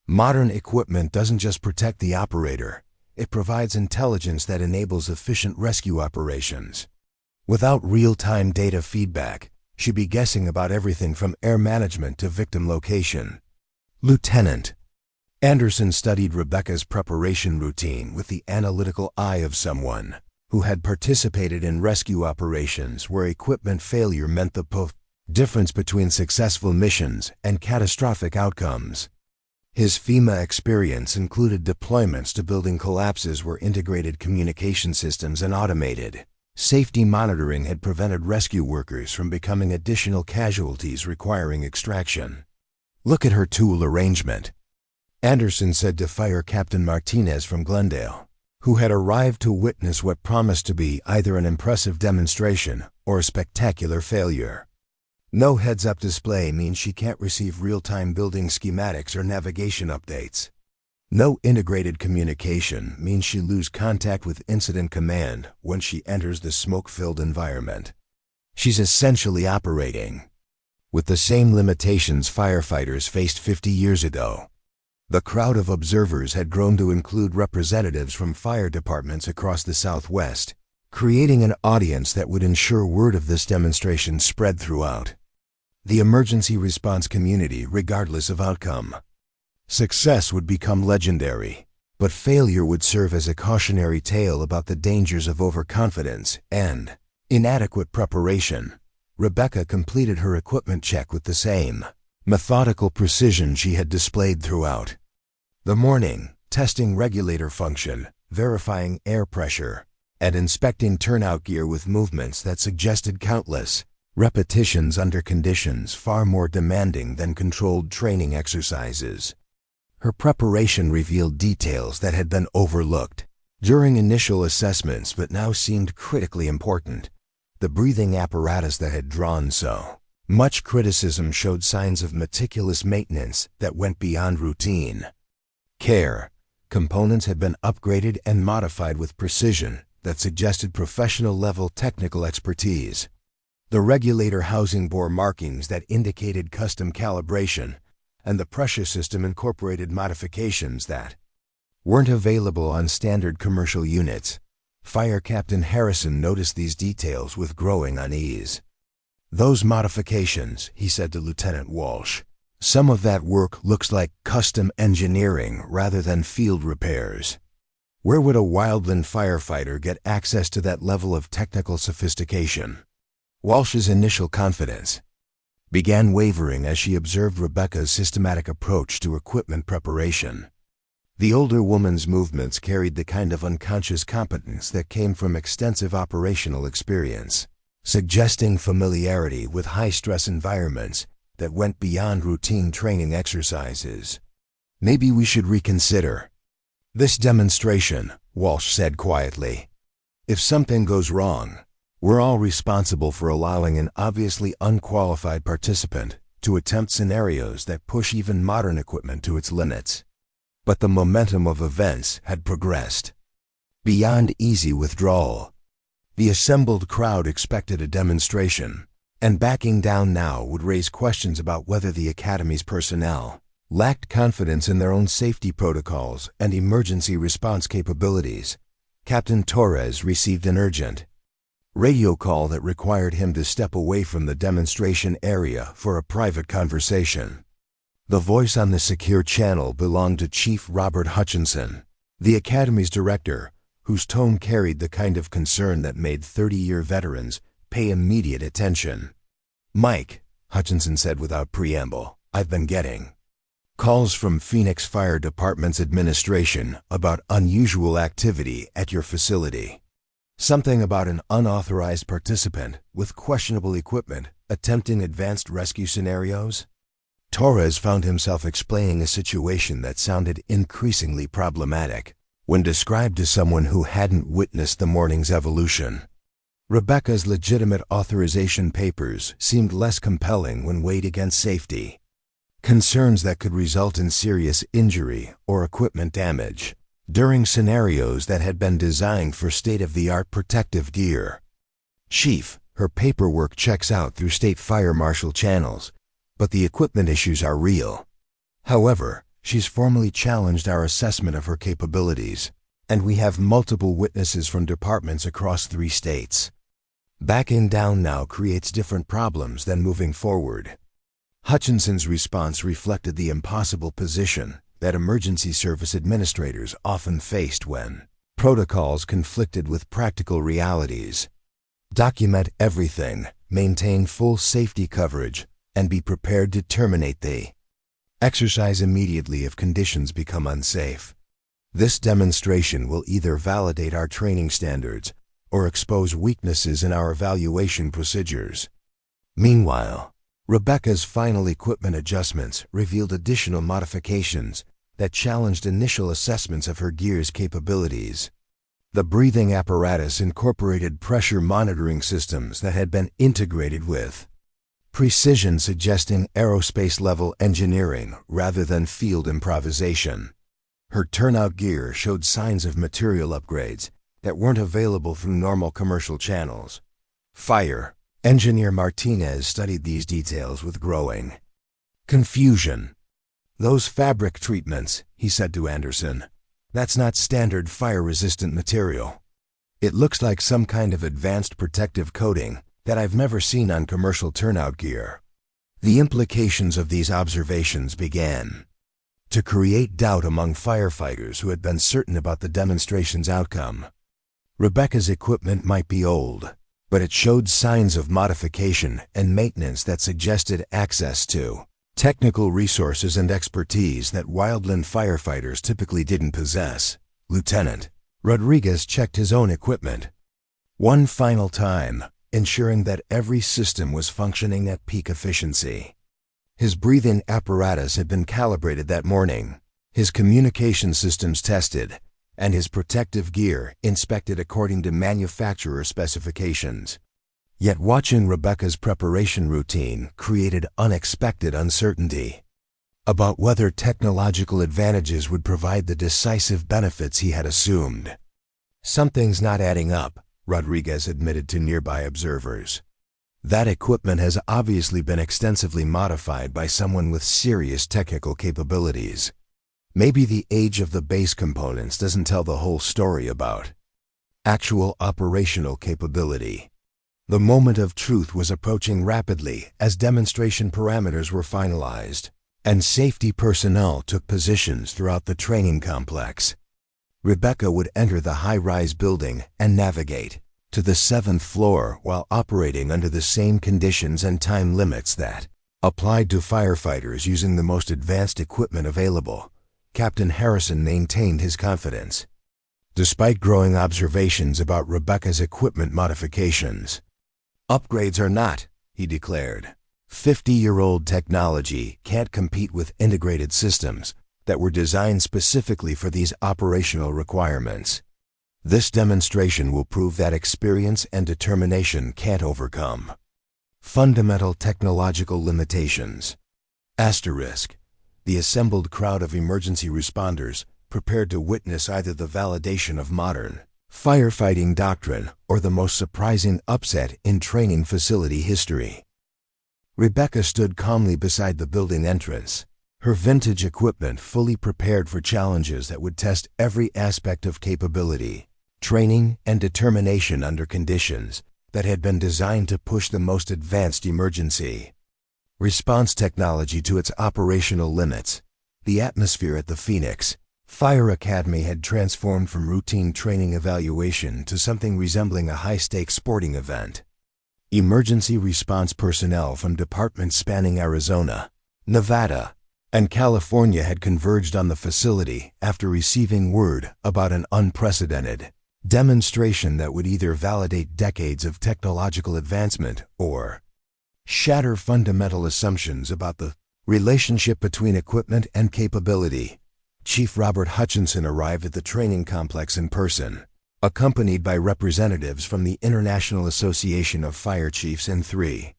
Modern equipment doesn't just protect the operator, it provides intelligence that enables efficient rescue operations. Without real-time data feedback, she'd be guessing about everything from air management to victim location. Lieutenant Anderson studied Rebecca's preparation routine with the analytical eye of someone who had participated in rescue operations where equipment failure meant the difference between successful missions and catastrophic outcomes. His FEMA experience included deployments to building collapses where integrated communication systems and automated safety monitoring had prevented rescue workers from becoming additional casualties requiring extraction. Look at her tool arrangement, Anderson said to Fire Captain Martinez from Glendale, who had arrived to witness what promised to be either an impressive demonstration or a spectacular failure. No heads-up display means she can't receive real-time building schematics or navigation updates. No integrated communication means she loses contact with incident command when she enters the smoke-filled environment. She's essentially operating with the same limitations firefighters faced 50 years ago. The crowd of observers had grown to include representatives from fire departments across the Southwest, creating an audience that would ensure word of this demonstration spread throughout the emergency response community regardless of outcome. Success would become legendary, but failure would serve as a cautionary tale about the dangers of overconfidence and inadequate preparation. Rebecca completed her equipment check with the same methodical precision she had displayed throughout the morning, testing regulator function, verifying air pressure, and inspecting turnout gear with movements that suggested countless repetitions under conditions far more demanding than controlled training exercises. Her preparation revealed details that had been overlooked during initial assessments but now seemed critically important. The breathing apparatus that had drawn so much criticism showed signs of meticulous maintenance that went beyond routine care. Components had been upgraded and modified with precision that suggested professional-level technical expertise. The regulator housing bore markings that indicated custom calibration, and the pressure system incorporated modifications that weren't available on standard commercial units. Fire Captain Harrison noticed these details with growing unease. "Those modifications," he said to Lieutenant Walsh, "some of that work looks like custom engineering rather than field repairs. Where would a wildland firefighter get access to that level of technical sophistication?" Walsh's initial confidence began wavering as she observed Rebecca's systematic approach to equipment preparation. The older woman's movements carried the kind of unconscious competence that came from extensive operational experience, suggesting familiarity with high-stress environments that went beyond routine training exercises. "Maybe we should reconsider this demonstration," Walsh said quietly. "If something goes wrong, we're all responsible for allowing an obviously unqualified participant to attempt scenarios that push even modern equipment to its limits." But the momentum of events had progressed beyond easy withdrawal. The assembled crowd expected a demonstration, and backing down now would raise questions about whether the Academy's personnel lacked confidence in their own safety protocols and emergency response capabilities. Captain Torres received an urgent radio call that required him to step away from the demonstration area for a private conversation. The voice on the secure channel belonged to Chief Robert Hutchinson, the Academy's director, whose tone carried the kind of concern that made 30-year veterans pay immediate attention. "Mike," Hutchinson said without preamble, "I've been getting calls from Phoenix Fire Department's administration about unusual activity at your facility. Something about an unauthorized participant with questionable equipment attempting advanced rescue scenarios." Torres found himself explaining a situation that sounded increasingly problematic when described to someone who hadn't witnessed the morning's evolution. Rebecca's legitimate authorization papers seemed less compelling when weighed against safety concerns that could result in serious injury or equipment damage during scenarios that had been designed for state-of-the-art protective gear. "Chief, her paperwork checks out through state fire marshal channels, but the equipment issues are real. However, She's formally challenged our assessment of her capabilities, and we have multiple witnesses from departments across 3 states. Backing down now creates different problems than moving forward. Hutchinson's response reflected the impossible position that emergency service administrators often faced when protocols conflicted with practical realities. Document everything, maintain full safety coverage, and be prepared to terminate the exercise immediately if conditions become unsafe. This demonstration will either validate our training standards or expose weaknesses in our evaluation procedures. Meanwhile, Rebecca's final equipment adjustments revealed additional modifications that challenged initial assessments of her gear's capabilities. The breathing apparatus incorporated pressure monitoring systems that had been integrated with precision, suggesting aerospace-level engineering rather than field improvisation. Her turnout gear showed signs of material upgrades that weren't available through normal commercial channels. Fire Engineer Martinez studied these details with growing confusion. "Those fabric treatments," he said to Anderson, "that's not standard fire-resistant material. It looks like some kind of advanced protective coating that I've never seen on commercial turnout gear." The implications of these observations began to create doubt among firefighters who had been certain about the demonstration's outcome. Rebecca's equipment might be old, but it showed signs of modification and maintenance that suggested access to technical resources and expertise that wildland firefighters typically didn't possess. Lieutenant Rodriguez checked his own equipment one final time, ensuring that every system was functioning at peak efficiency. His breathing apparatus had been calibrated that morning, his communication systems tested, and his protective gear inspected according to manufacturer specifications. Yet watching Rebecca's preparation routine created unexpected uncertainty about whether technological advantages would provide the decisive benefits he had assumed. "Something's not adding up," Rodriguez admitted to nearby observers. "That equipment has obviously been extensively modified by someone with serious technical capabilities. Maybe the age of the base components doesn't tell the whole story about actual operational capability." The moment of truth was approaching rapidly as demonstration parameters were finalized, and safety personnel took positions throughout the training complex. Rebecca would enter the high-rise building and navigate to the 7th floor while operating under the same conditions and time limits that applied to firefighters using the most advanced equipment available. Captain Harrison maintained his confidence, despite growing observations about Rebecca's equipment modifications. "Upgrades or not," he declared, 50-year-old technology can't compete with integrated systems that were designed specifically for these operational requirements. This demonstration will prove that experience and determination can't overcome fundamental technological limitations. Asterisk. The assembled crowd of emergency responders prepared to witness either the validation of modern firefighting doctrine or the most surprising upset in training facility history. Rebecca stood calmly beside the building entrance, her vintage equipment fully prepared for challenges that would test every aspect of capability, training, and determination under conditions that had been designed to push the most advanced emergency response technology to its operational limits. The atmosphere at the Phoenix Fire Academy had transformed from routine training evaluation to something resembling a high-stakes sporting event. Emergency response personnel from departments spanning Arizona, Nevada, and California had converged on the facility after receiving word about an unprecedented demonstration that would either validate decades of technological advancement or shatter fundamental assumptions about the relationship between equipment and capability. Chief Robert Hutchinson arrived at the training complex in person, accompanied by representatives from the International Association of Fire Chiefs and 3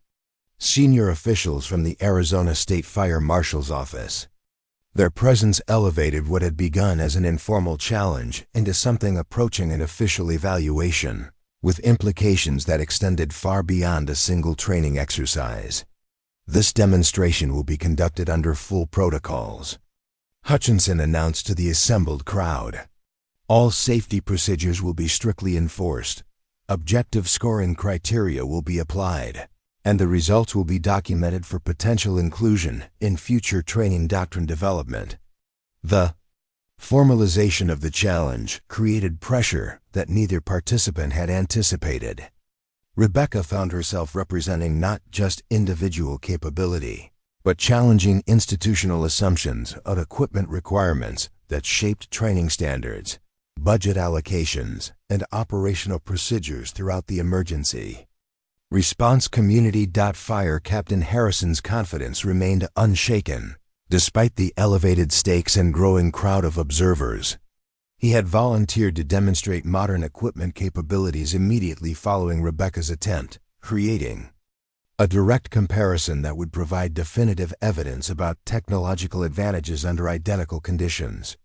senior officials from the Arizona State Fire Marshal's Office. Their presence elevated what had begun as an informal challenge into something approaching an official evaluation, with implications that extended far beyond a single training exercise. This demonstration will be conducted under full protocols. Hutchinson announced to the assembled crowd. All safety procedures will be strictly enforced. Objective scoring criteria will be applied, and the results will be documented for potential inclusion in future training doctrine development. The formalization of the challenge created pressure that neither participant had anticipated. Rebecca found herself representing not just individual capability, but challenging institutional assumptions on equipment requirements that shaped training standards, budget allocations, and operational procedures throughout the emergency. Response Community. Fire Captain Harrison's confidence remained unshaken, despite the elevated stakes and growing crowd of observers. He had volunteered to demonstrate modern equipment capabilities immediately following Rebecca's attempt, creating a direct comparison that would provide definitive evidence about technological advantages under identical conditions.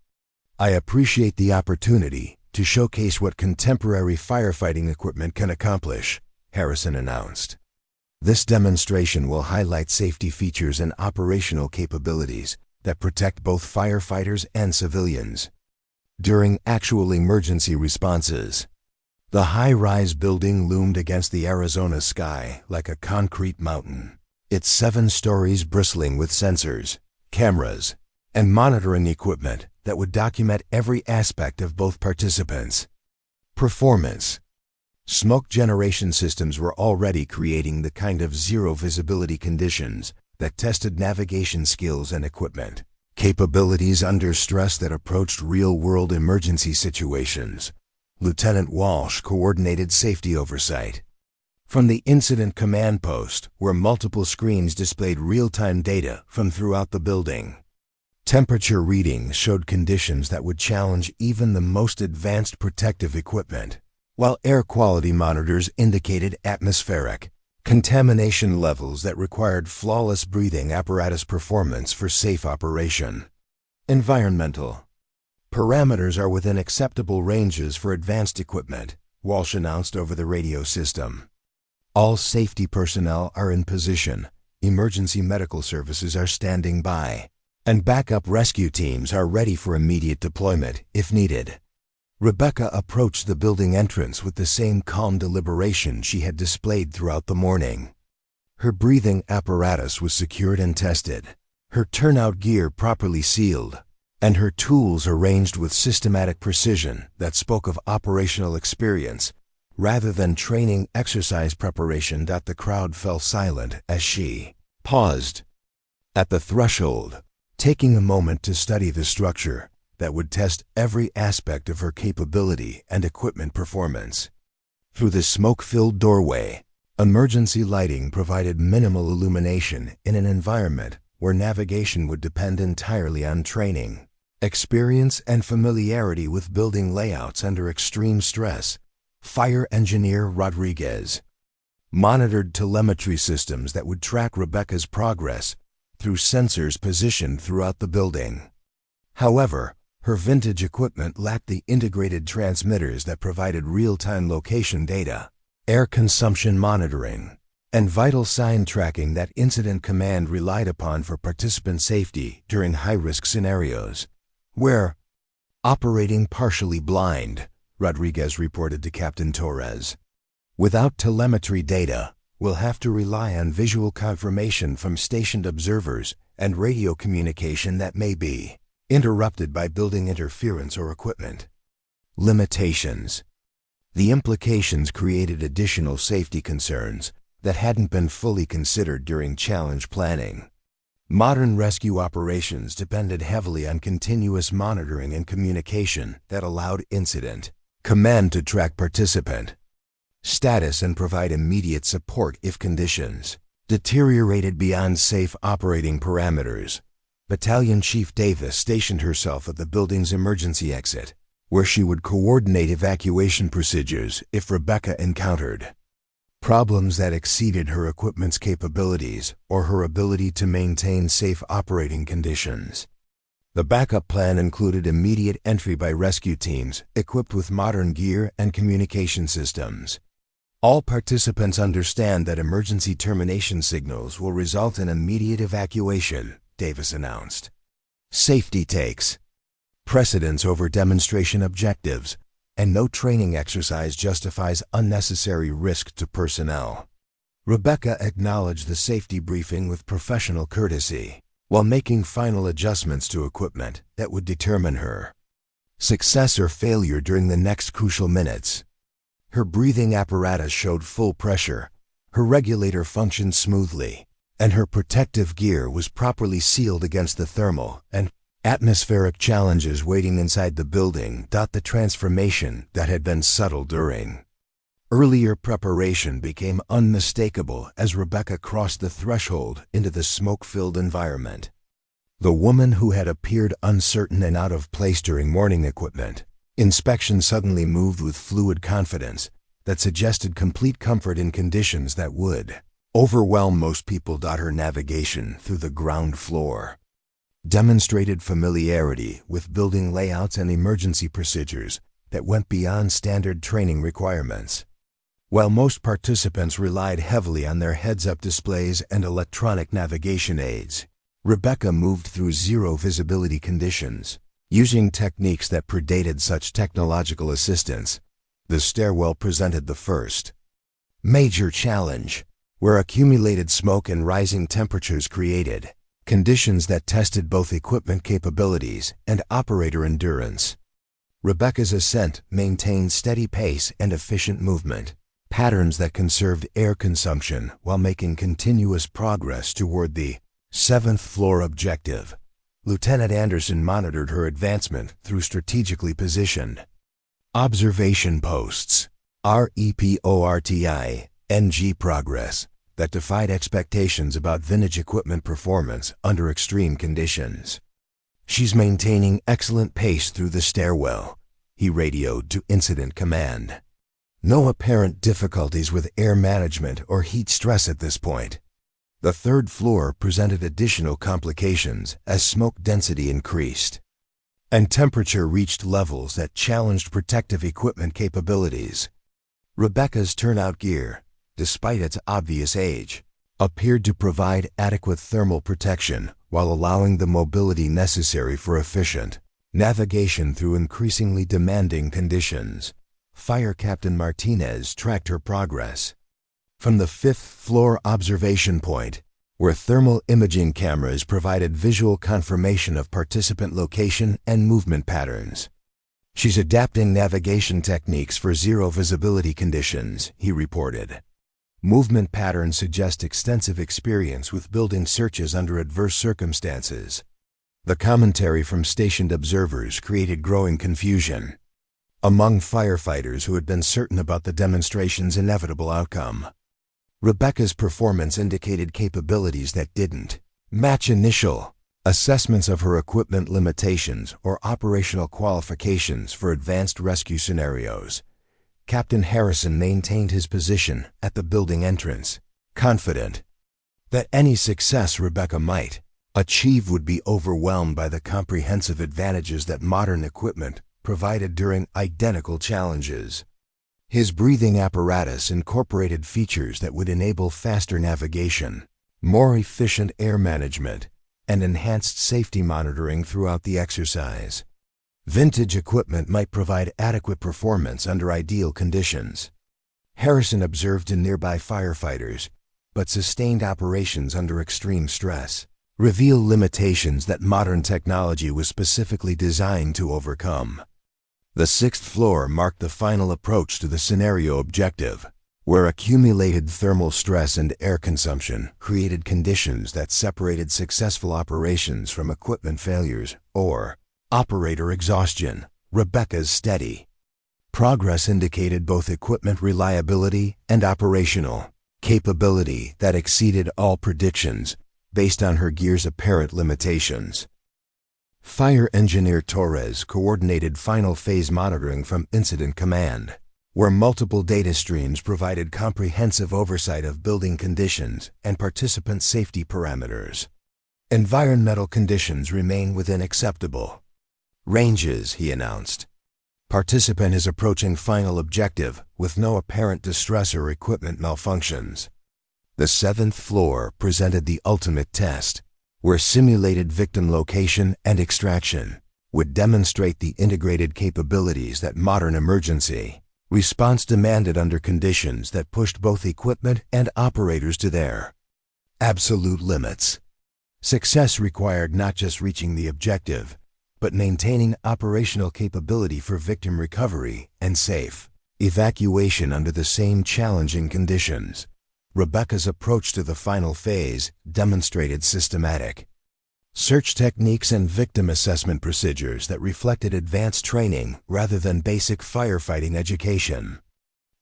I appreciate the opportunity to showcase what contemporary firefighting equipment can accomplish, Harrison announced. This demonstration will highlight safety features and operational capabilities that protect both firefighters and civilians. During actual emergency responses, the high-rise building loomed against the Arizona sky like a concrete mountain, its 7 stories bristling with sensors, cameras, and monitoring equipment that would document every aspect of both participants' performance. Smoke generation systems were already creating the kind of zero-visibility conditions that tested navigation skills and equipment capabilities under stress that approached real-world emergency situations. Lieutenant Walsh coordinated safety oversight. From the incident command post, where multiple screens displayed real-time data from throughout the building, temperature readings showed conditions that would challenge even the most advanced protective equipment, while air quality monitors indicated atmospheric contamination levels that required flawless breathing apparatus performance for safe operation. Environmental parameters are within acceptable ranges for advanced equipment, Walsh announced over the radio system. All safety personnel are in position, emergency medical services are standing by, and backup rescue teams are ready for immediate deployment if needed. Rebecca approached the building entrance with the same calm deliberation she had displayed throughout the morning. Her breathing apparatus was secured and tested, her turnout gear properly sealed, and her tools arranged with systematic precision that spoke of operational experience rather than training exercise preparation. The crowd fell silent as she paused at the threshold, taking a moment to study the structure that would test every aspect of her capability and equipment performance. Through the smoke-filled doorway, emergency lighting provided minimal illumination in an environment where navigation would depend entirely on training, experience, and familiarity with building layouts under extreme stress. Fire engineer Rodriguez monitored telemetry systems that would track Rebecca's progress through sensors positioned throughout the building. However, her vintage equipment lacked the integrated transmitters that provided real-time location data, air consumption monitoring, and vital sign tracking that incident command relied upon for participant safety during high-risk scenarios. We're operating partially blind, Rodriguez reported to Captain Torres. Without telemetry data, we'll have to rely on visual confirmation from stationed observers and radio communication that may be interrupted by building interference or equipment limitations. The implications created additional safety concerns that hadn't been fully considered during challenge planning. Modern rescue operations depended heavily on continuous monitoring and communication that allowed incident command to track participant status and provide immediate support if conditions deteriorated beyond safe operating parameters. Battalion Chief Davis stationed herself at the building's emergency exit, where she would coordinate evacuation procedures if Rebecca encountered problems that exceeded her equipment's capabilities or her ability to maintain safe operating conditions. The backup plan included immediate entry by rescue teams equipped with modern gear and communication systems. All participants understand that emergency termination signals will result in immediate evacuation, Davis announced. Safety takes precedence over demonstration objectives, and no training exercise justifies unnecessary risk to personnel. Rebecca acknowledged the safety briefing with professional courtesy, while making final adjustments to equipment that would determine her success or failure during the next crucial minutes. Her breathing apparatus showed full pressure, her regulator functioned smoothly, and her protective gear was properly sealed against the thermal and atmospheric challenges waiting inside the building. The transformation that had been subtle during earlier preparation became unmistakable as Rebecca crossed the threshold into the smoke-filled environment. The woman who had appeared uncertain and out of place during morning equipment inspection suddenly moved with fluid confidence that suggested complete comfort in conditions that would overwhelm most people. Her navigation through the ground floor demonstrated familiarity with building layouts and emergency procedures that went beyond standard training requirements. While most participants relied heavily on their heads-up displays and electronic navigation aids, Rebecca moved through zero visibility conditions, using techniques that predated such technological assistance. The stairwell presented the first major challenge, where accumulated smoke and rising temperatures created conditions that tested both equipment capabilities and operator endurance. Rebecca's ascent maintained steady pace and efficient movement, patterns that conserved air consumption while making continuous progress toward the 7th floor objective. Lieutenant Anderson monitored her advancement through strategically positioned observation posts, REPORTI-NG progress, that defied expectations about vintage equipment performance under extreme conditions. "She's maintaining excellent pace through the stairwell," he radioed to Incident Command. "No apparent difficulties with air management or heat stress at this point." The 3rd floor presented additional complications as smoke density increased and temperature reached levels that challenged protective equipment capabilities. Rebecca's turnout gear, despite its obvious age, appeared to provide adequate thermal protection while allowing the mobility necessary for efficient navigation through increasingly demanding conditions. Fire Captain Martinez tracked her progress from the 5th floor observation point, where thermal imaging cameras provided visual confirmation of participant location and movement patterns. "She's adapting navigation techniques for zero visibility conditions," he reported. Movement patterns suggest extensive experience with building searches under adverse circumstances. The commentary from stationed observers created growing confusion among firefighters who had been certain about the demonstration's inevitable outcome. Rebecca's performance indicated capabilities that didn't match initial assessments of her equipment limitations or operational qualifications for advanced rescue scenarios. Captain Harrison maintained his position at the building entrance, confident that any success Rebecca might achieve would be overwhelmed by the comprehensive advantages that modern equipment provided during identical challenges. His breathing apparatus incorporated features that would enable faster navigation, more efficient air management, and enhanced safety monitoring throughout the exercise. Vintage equipment might provide adequate performance under ideal conditions, Harrison observed to nearby firefighters, but sustained operations under extreme stress reveal limitations that modern technology was specifically designed to overcome. The 6th floor marked the final approach to the scenario objective, where accumulated thermal stress and air consumption created conditions that separated successful operations from equipment failures or operator exhaustion. Rebecca's steady progress indicated both equipment reliability and operational capability that exceeded all predictions based on her gear's apparent limitations. Fire Engineer Torres coordinated final phase monitoring from Incident Command, where multiple data streams provided comprehensive oversight of building conditions and participant safety parameters. Environmental conditions remain within acceptable ranges, he announced. Participant is approaching final objective with no apparent distress or equipment malfunctions. The 7th floor presented the ultimate test, where simulated victim location and extraction would demonstrate the integrated capabilities that modern emergency response demanded under conditions that pushed both equipment and operators to their absolute limits. Success required not just reaching the objective, but maintaining operational capability for victim recovery and safe evacuation under the same challenging conditions. Rebecca's approach to the final phase demonstrated systematic search techniques and victim assessment procedures that reflected advanced training rather than basic firefighting education.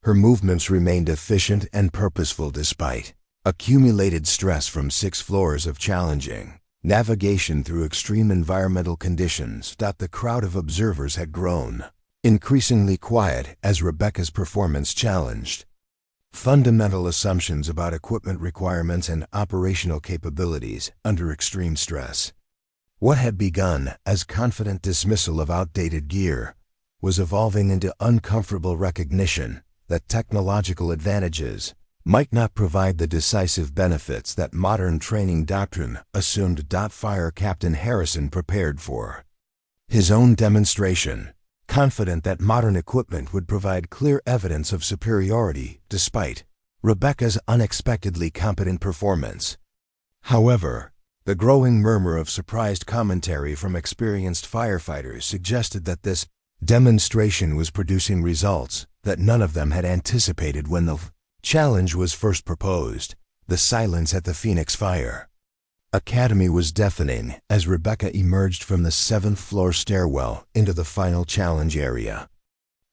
Her movements remained efficient and purposeful despite accumulated stress from 6 floors of challenging navigation through extreme environmental conditions. The crowd of observers had grown increasingly quiet as Rebecca's performance challenged fundamental assumptions about equipment requirements and operational capabilities under extreme stress. What had begun as confident dismissal of outdated gear was evolving into uncomfortable recognition that technological advantages might not provide the decisive benefits that modern training doctrine assumed. Fire Captain Harrison prepared for his own demonstration, confident that modern equipment would provide clear evidence of superiority despite Rebecca's unexpectedly competent performance. However, the growing murmur of surprised commentary from experienced firefighters suggested that this demonstration was producing results that none of them had anticipated when the challenge was first proposed. The silence at the Phoenix Fire Academy was deafening as Rebecca emerged from the 7th floor stairwell into the final challenge area.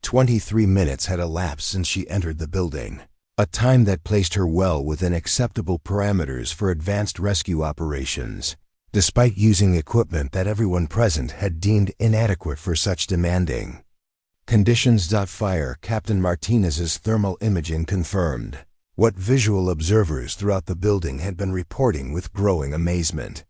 23 minutes had elapsed since she entered the building, a time that placed her well within acceptable parameters for advanced rescue operations, despite using equipment that everyone present had deemed inadequate for such demanding conditions. Fire Captain Martinez's thermal imaging confirmed what visual observers throughout the building had been reporting with growing amazement.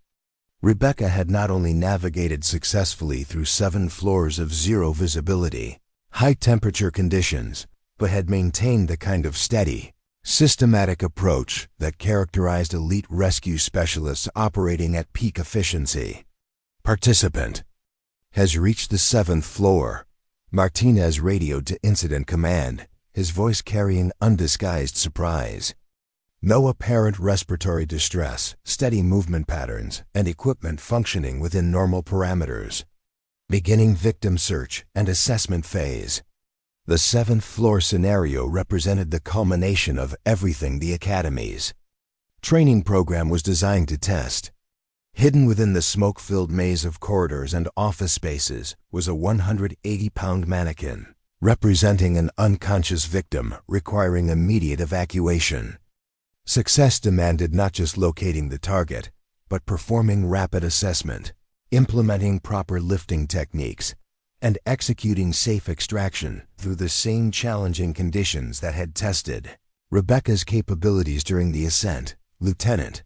Rebecca had not only navigated successfully through 7 floors of zero visibility, high-temperature conditions, but had maintained the kind of steady, systematic approach that characterized elite rescue specialists operating at peak efficiency. Participant has reached the 7th floor. Martinez radioed to Incident Command, his voice carrying undisguised surprise. No apparent respiratory distress, steady movement patterns, and equipment functioning within normal parameters. Beginning victim search and assessment phase. The 7th floor scenario represented the culmination of everything the Academy's training program was designed to test. Hidden within the smoke-filled maze of corridors and office spaces was a 180-pound mannequin, representing an unconscious victim requiring immediate evacuation. Success demanded not just locating the target, but performing rapid assessment, implementing proper lifting techniques, and executing safe extraction through the same challenging conditions that had tested Rebecca's capabilities during the ascent. Lieutenant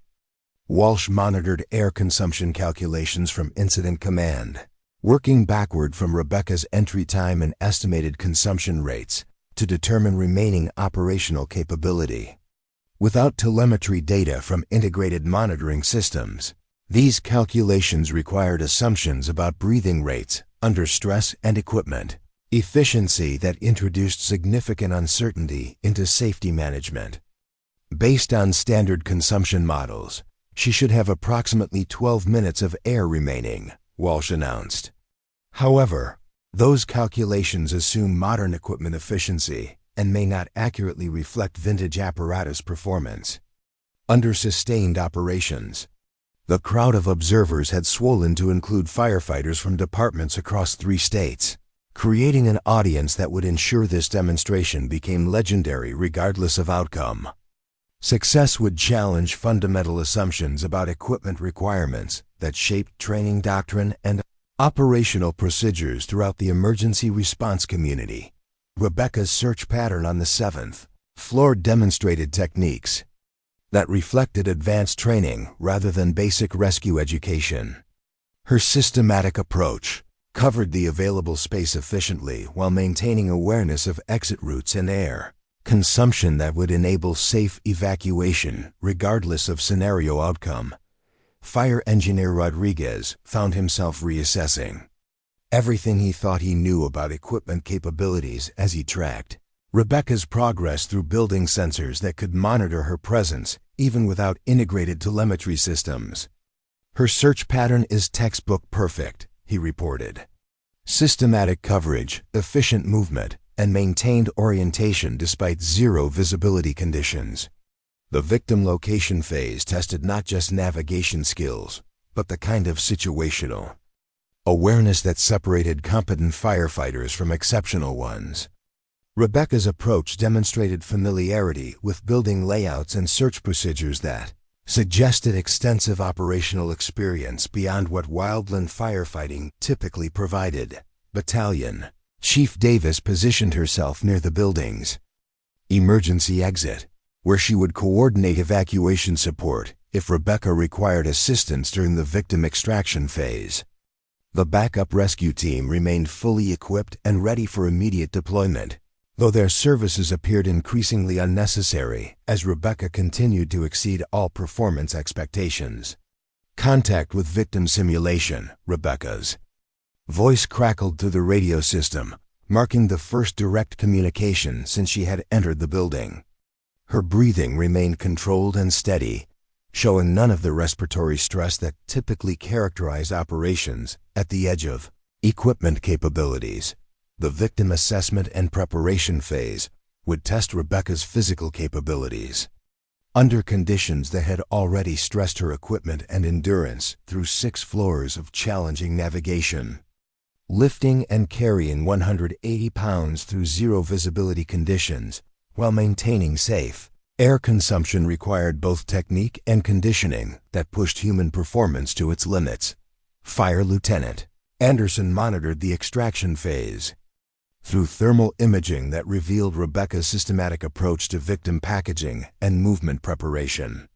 Walsh monitored air consumption calculations from Incident Command, working backward from Rebecca's entry time and estimated consumption rates to determine remaining operational capability. Without telemetry data from integrated monitoring systems, these calculations required assumptions about breathing rates under stress and equipment efficiency that introduced significant uncertainty into safety management. Based on standard consumption models, she should have approximately 12 minutes of air remaining, Walsh announced. However, those calculations assume modern equipment efficiency and may not accurately reflect vintage apparatus performance. Under sustained operations, the crowd of observers had swollen to include firefighters from departments across 3 states, creating an audience that would ensure this demonstration became legendary regardless of outcome. Success would challenge fundamental assumptions about equipment requirements that shaped training doctrine and operational procedures throughout the emergency response community. Rebecca's search pattern on the 7th floor demonstrated techniques that reflected advanced training rather than basic rescue education. Her systematic approach covered the available space efficiently while maintaining awareness of exit routes and air consumption that would enable safe evacuation regardless of scenario outcome. Fire engineer Rodriguez found himself reassessing everything he thought he knew about equipment capabilities as he tracked Rebecca's progress through building sensors that could monitor her presence even without integrated telemetry systems. Her search pattern is textbook perfect, he reported. Systematic coverage, efficient movement, and maintained orientation despite zero visibility conditions. The victim location phase tested not just navigation skills, but the kind of situational awareness that separated competent firefighters from exceptional ones. Rebecca's approach demonstrated familiarity with building layouts and search procedures that suggested extensive operational experience beyond what wildland firefighting typically provided. Battalion Chief Davis positioned herself near the building's emergency exit, where she would coordinate evacuation support if Rebecca required assistance during the victim extraction phase. The backup rescue team remained fully equipped and ready for immediate deployment, though their services appeared increasingly unnecessary as Rebecca continued to exceed all performance expectations. Contact with victim simulation, Rebecca's voice crackled through the radio system, marking the first direct communication since she had entered the building. Her breathing remained controlled and steady, showing none of the respiratory stress that typically characterize operations at the edge of equipment capabilities. The victim assessment and preparation phase would test Rebecca's physical capabilities under conditions that had already stressed her equipment and endurance through 6 floors of challenging navigation. Lifting and carrying 180 pounds through zero visibility conditions while maintaining safe air consumption required both technique and conditioning that pushed human performance to its limits. Fire Lieutenant Anderson monitored the extraction phase through thermal imaging that revealed Rebecca's systematic approach to victim packaging and movement preparation.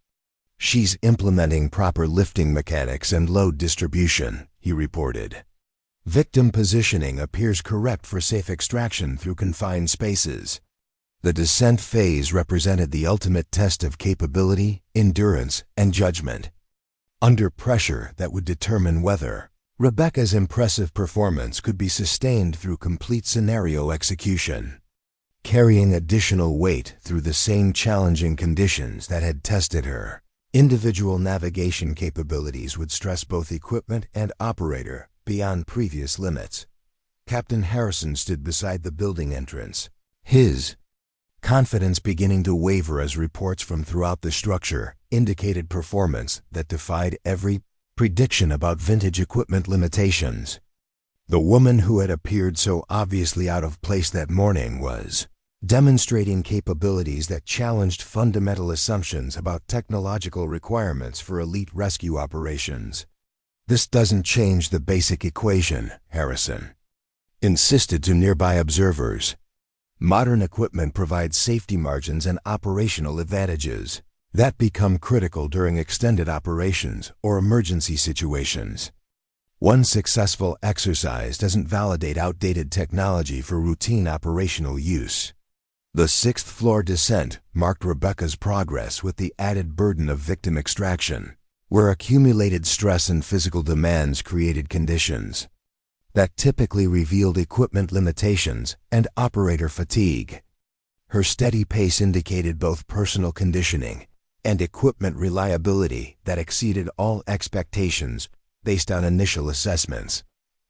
"She's implementing proper lifting mechanics and load distribution," he reported. "Victim positioning appears correct for safe extraction through confined spaces." The descent phase represented the ultimate test of capability, endurance, and judgment. Under pressure that would determine whether Rebecca's impressive performance could be sustained through complete scenario execution. Carrying additional weight through the same challenging conditions that had tested her individual navigation capabilities would stress both equipment and operator beyond previous limits. Captain Harrison stood beside the building entrance, his confidence beginning to waver as reports from throughout the structure indicated performance that defied every prediction about vintage equipment limitations. The woman who had appeared so obviously out of place that morning was demonstrating capabilities that challenged fundamental assumptions about technological requirements for elite rescue operations. "This doesn't change the basic equation," Harrison insisted to nearby observers. "Modern equipment provides safety margins and operational advantages that become critical during extended operations or emergency situations. One successful exercise doesn't validate outdated technology for routine operational use." The 6th floor descent marked Rebecca's progress with the added burden of victim extraction, where accumulated stress and physical demands created conditions that typically revealed equipment limitations and operator fatigue. Her steady pace indicated both personal conditioning and equipment reliability that exceeded all expectations based on initial assessments.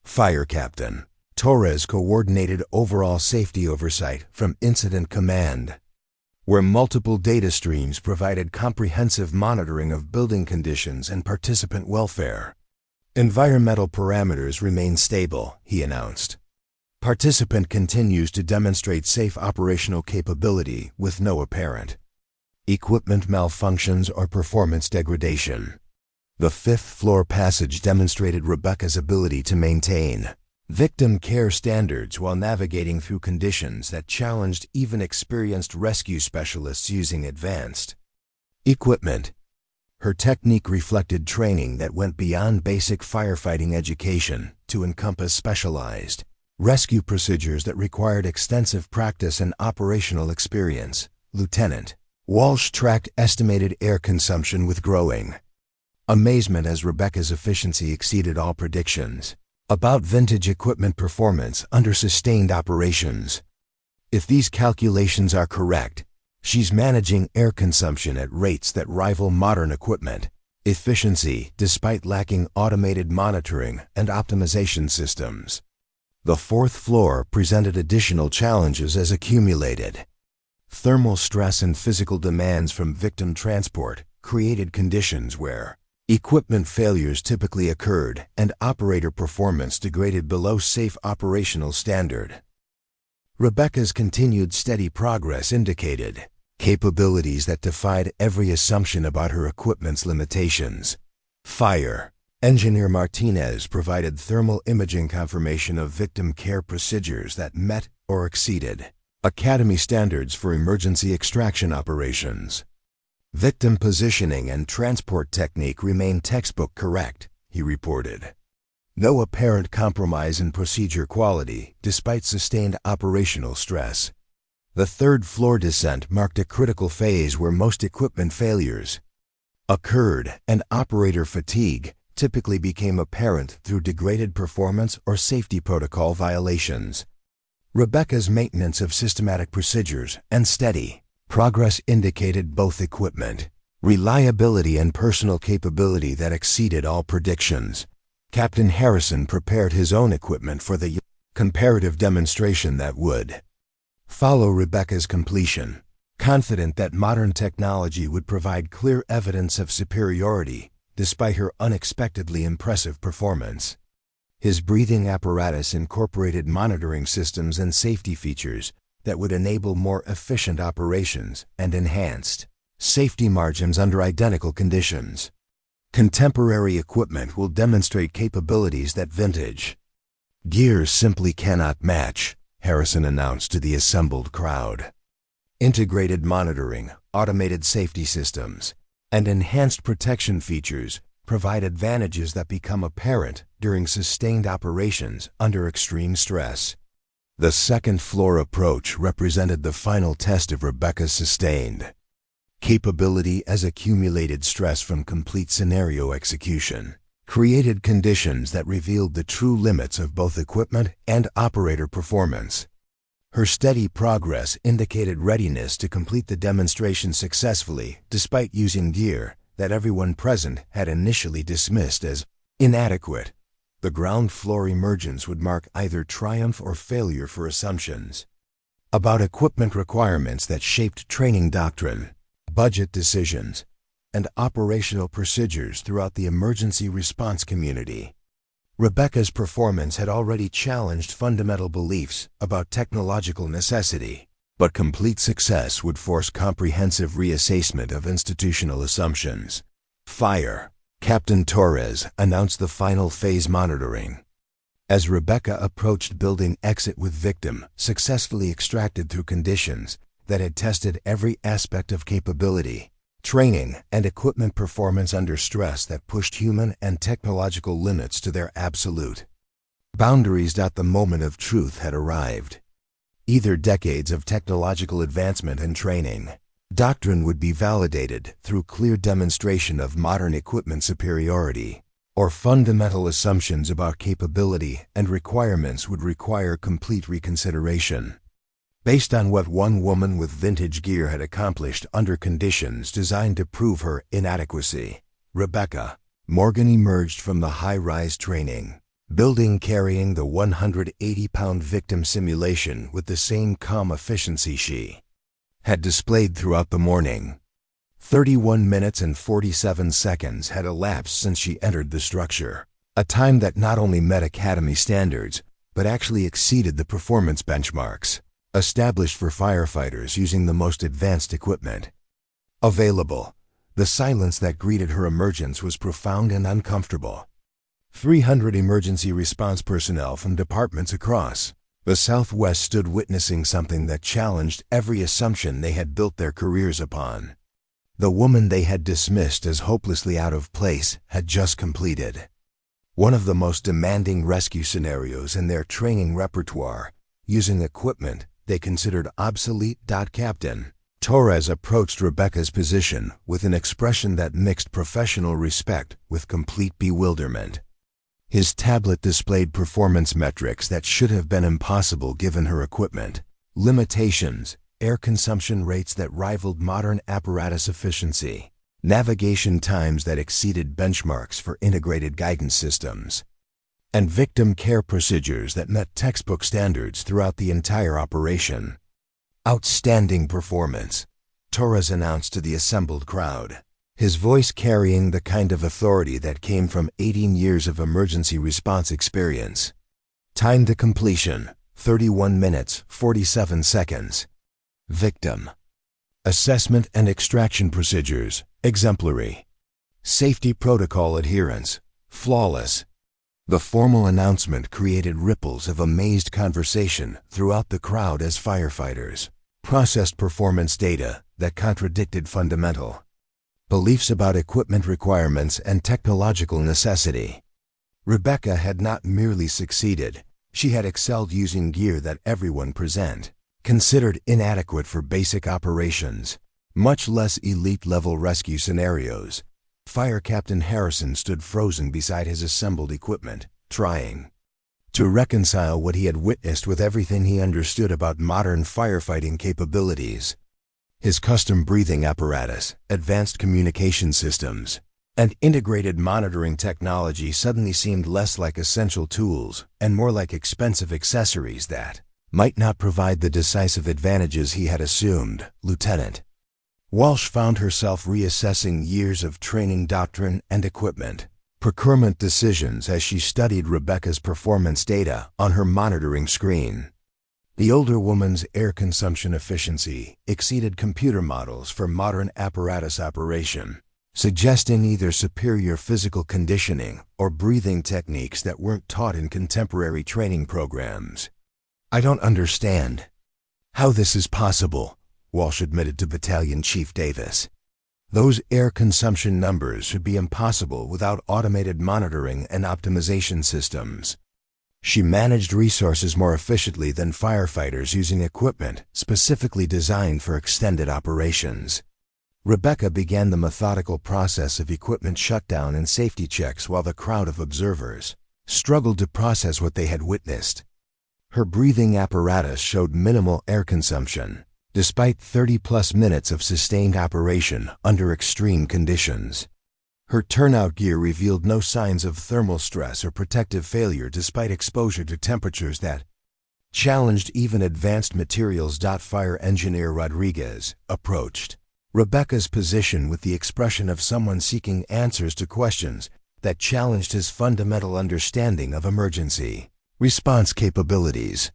Fire Captain Torres coordinated overall safety oversight from Incident Command, where multiple data streams provided comprehensive monitoring of building conditions and participant welfare. "Environmental parameters remain stable," he announced. "Participant continues to demonstrate safe operational capability with no apparent equipment malfunctions or performance degradation." The 5th floor passage demonstrated Rebecca's ability to maintain victim care standards while navigating through conditions that challenged even experienced rescue specialists using advanced equipment. Her technique reflected training that went beyond basic firefighting education to encompass specialized rescue procedures that required extensive practice and operational experience. Lieutenant Walsh tracked estimated air consumption with growing Amazement as Rebecca's efficiency exceeded all predictions. About vintage equipment performance under sustained operations. If these calculations are correct, she's managing air consumption at rates that rival modern equipment efficiency despite lacking automated monitoring and optimization systems. The fourth floor presented additional challenges as accumulated. Thermal stress and physical demands from victim transport created conditions where equipment failures typically occurred and operator performance degraded below safe operational standard. Rebecca's continued steady progress indicated capabilities that defied every assumption about her equipment's limitations. Fire. Engineer Martinez provided thermal imaging confirmation of victim care procedures that met or exceeded Academy standards for emergency extraction operations. Victim positioning and transport technique remained textbook correct, he reported. No apparent compromise in procedure quality despite sustained operational stress. The third floor descent marked a critical phase where most equipment failures occurred and operator fatigue typically became apparent through degraded performance or safety protocol violations. Rebecca's maintenance of systematic procedures and steady progress indicated both equipment reliability and personal capability that exceeded all predictions. Captain Harrison prepared his own equipment for the comparative demonstration that would follow Rebecca's completion, confident that modern technology would provide clear evidence of superiority despite her unexpectedly impressive performance. His breathing apparatus incorporated monitoring systems and safety features that would enable more efficient operations and enhanced safety margins under identical conditions. Contemporary equipment will demonstrate capabilities that vintage gears simply cannot match, Harrison announced to the assembled crowd. Integrated monitoring, automated safety systems, and enhanced protection features provide advantages that become apparent during sustained operations under extreme stress. The second floor approach represented the final test of Rebecca's sustained capability as accumulated stress from complete scenario execution created conditions that revealed the true limits of both equipment and operator performance. Her steady progress indicated readiness to complete the demonstration successfully despite using gear that everyone present had initially dismissed as inadequate. The ground floor emergence would mark either triumph or failure for assumptions about equipment requirements that shaped training doctrine, budget decisions, and operational procedures throughout the emergency response community. Rebecca's performance had already challenged fundamental beliefs about technological necessity, but complete success would force comprehensive reassessment of institutional assumptions. Fire. Captain Torres announced the final phase monitoring. As Rebecca approached building exit with victim, successfully extracted through conditions that had tested every aspect of capability, training, and equipment performance under stress that pushed human and technological limits to their absolute boundaries. The moment of truth had arrived. Either decades of technological advancement and training doctrine would be validated through clear demonstration of modern equipment superiority, or fundamental assumptions about capability and requirements would require complete reconsideration. Based on what one woman with vintage gear had accomplished under conditions designed to prove her inadequacy, Rebecca Morgan emerged from the high-rise training building carrying the 180-pound victim simulation with the same calm efficiency she had displayed throughout the morning. 31 minutes and 47 seconds had elapsed since she entered the structure, a time that not only met Academy standards, but actually exceeded the performance benchmarks established for firefighters using the most advanced equipment available. The silence that greeted her emergence was profound and uncomfortable. 300 emergency response personnel from departments across the Southwest stood witnessing something that challenged every assumption they had built their careers upon. The woman they had dismissed as hopelessly out of place had just completed one of the most demanding rescue scenarios in their training repertoire, using equipment they considered obsolete. Captain Torres approached Rebecca's position with an expression that mixed professional respect with complete bewilderment. His tablet displayed performance metrics that should have been impossible given her equipment. Limitations, air consumption rates that rivaled modern apparatus efficiency, navigation times that exceeded benchmarks for integrated guidance systems, and victim care procedures that met textbook standards throughout the entire operation. Outstanding performance, Torres announced to the assembled crowd, his voice carrying the kind of authority that came from 18 years of emergency response experience. Time to completion, 31 minutes, 47 seconds. Victim. Assessment and extraction procedures, exemplary. Safety protocol adherence, flawless. The formal announcement created ripples of amazed conversation throughout the crowd as firefighters processed performance data that contradicted fundamental beliefs about equipment requirements and technological necessity. Rebecca had not merely succeeded, she had excelled using gear that everyone present considered inadequate for basic operations, much less elite-level rescue scenarios. Fire Captain Harrison stood frozen beside his assembled equipment, trying to reconcile what he had witnessed with everything he understood about modern firefighting capabilities. His custom breathing apparatus, advanced communication systems, and integrated monitoring technology suddenly seemed less like essential tools and more like expensive accessories that might not provide the decisive advantages he had assumed. Lieutenant Walsh found herself reassessing years of training doctrine and equipment, procurement decisions as she studied Rebecca's performance data on her monitoring screen. The older woman's air consumption efficiency exceeded computer models for modern apparatus operation, suggesting either superior physical conditioning or breathing techniques that weren't taught in contemporary training programs. "I don't understand how this is possible," Walsh admitted to Battalion Chief Davis. "Those air consumption numbers should be impossible without automated monitoring and optimization systems." She managed resources more efficiently than firefighters using equipment specifically designed for extended operations. Rebecca began the methodical process of equipment shutdown and safety checks while the crowd of observers struggled to process what they had witnessed. Her breathing apparatus showed minimal air consumption, despite 30-plus minutes of sustained operation under extreme conditions. Her turnout gear revealed no signs of thermal stress or protective failure despite exposure to temperatures that challenged even advanced materials. Fire Engineer Rodriguez approached Rebecca's position with the expression of someone seeking answers to questions that challenged his fundamental understanding of emergency response capabilities.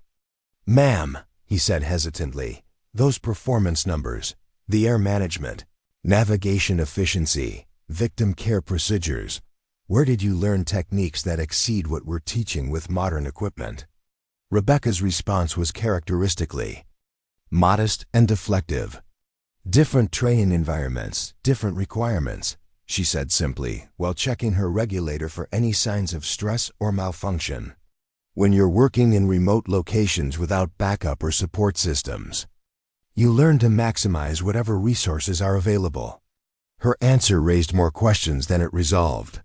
"Ma'am," he said hesitantly, "those performance numbers, the air management, navigation efficiency, victim care procedures, where did you learn techniques that exceed what we're teaching with modern equipment?" Rebecca's response was characteristically modest and deflective. "Different training environments, different requirements," she said simply, while checking her regulator for any signs of stress or malfunction. "When you're working in remote locations without backup or support systems, you learn to maximize whatever resources are available." Her answer raised more questions than it resolved.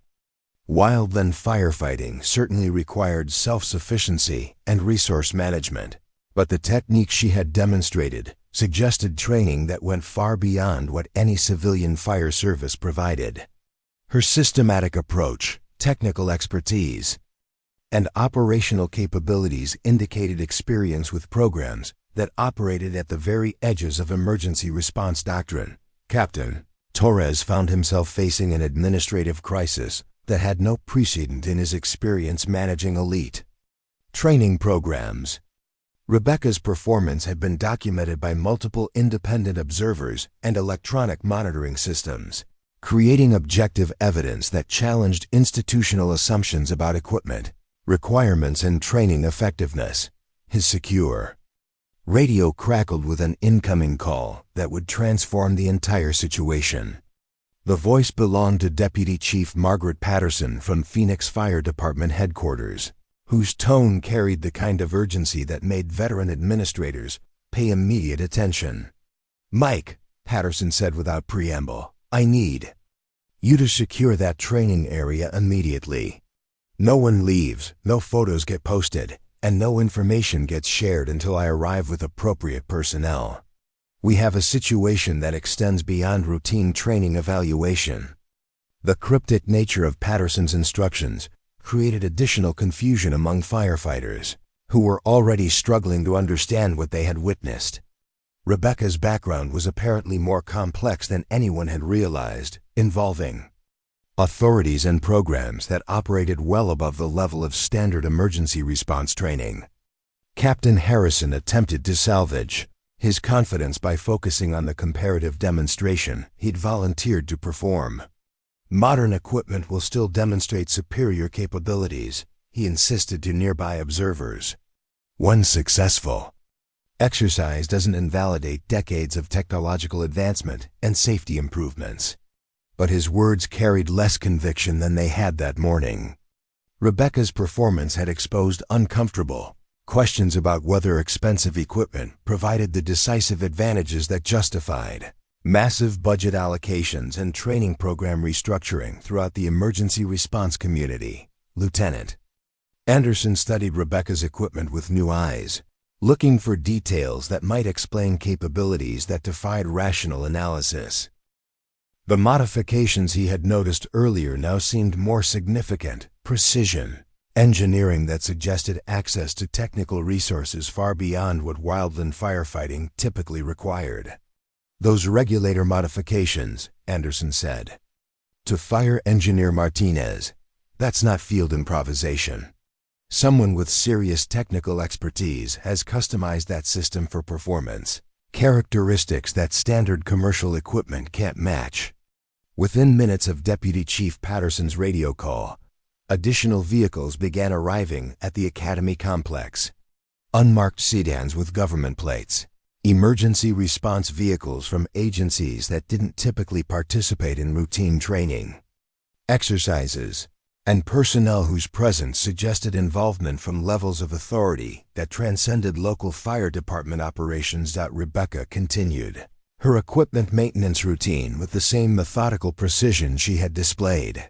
Wildland firefighting certainly required self-sufficiency and resource management, but the techniques she had demonstrated suggested training that went far beyond what any civilian fire service provided. Her systematic approach, technical expertise, and operational capabilities indicated experience with programs that operated at the very edges of emergency response doctrine. Captain Torres found himself facing an administrative crisis that had no precedent in his experience managing elite training programs. Rebecca's performance had been documented by multiple independent observers and electronic monitoring systems, creating objective evidence that challenged institutional assumptions about equipment, requirements, and training effectiveness. His secure radio crackled with an incoming call that would transform the entire situation. The voice belonged to Deputy Chief Margaret Patterson from Phoenix Fire Department headquarters, whose tone carried the kind of urgency that made veteran administrators pay immediate attention. "Mike," Patterson said without preamble, "I need you to secure that training area immediately. No one leaves, no photos get posted, and no information gets shared until I arrive with appropriate personnel. We have a situation that extends beyond routine training evaluation." The cryptic nature of Patterson's instructions created additional confusion among firefighters, who were already struggling to understand what they had witnessed. Rebecca's background was apparently more complex than anyone had realized, involving authorities and programs that operated well above the level of standard emergency response training. Captain Harrison attempted to salvage his confidence by focusing on the comparative demonstration he'd volunteered to perform. "Modern equipment will still demonstrate superior capabilities," he insisted to nearby observers. "One successful exercise doesn't invalidate decades of technological advancement and safety improvements." But his words carried less conviction than they had that morning. Rebecca's performance had exposed uncomfortable questions about whether expensive equipment provided the decisive advantages that justified massive budget allocations and training program restructuring throughout the emergency response community. Lieutenant Anderson studied Rebecca's equipment with new eyes, looking for details that might explain capabilities that defied rational analysis. The modifications he had noticed earlier now seemed more significant: precision engineering that suggested access to technical resources far beyond what wildland firefighting typically required. "Those regulator modifications," Anderson said, to Fire Engineer Martinez, "that's not field improvisation. Someone with serious technical expertise has customized that system for performance, characteristics that standard commercial equipment can't match." Within minutes of Deputy Chief Patterson's radio call, additional vehicles began arriving at the Academy complex. Unmarked sedans with government plates, emergency response vehicles from agencies that didn't typically participate in routine training, exercises, and personnel whose presence suggested involvement from levels of authority that transcended local fire department operations. Rebecca continued her equipment maintenance routine with the same methodical precision she had displayed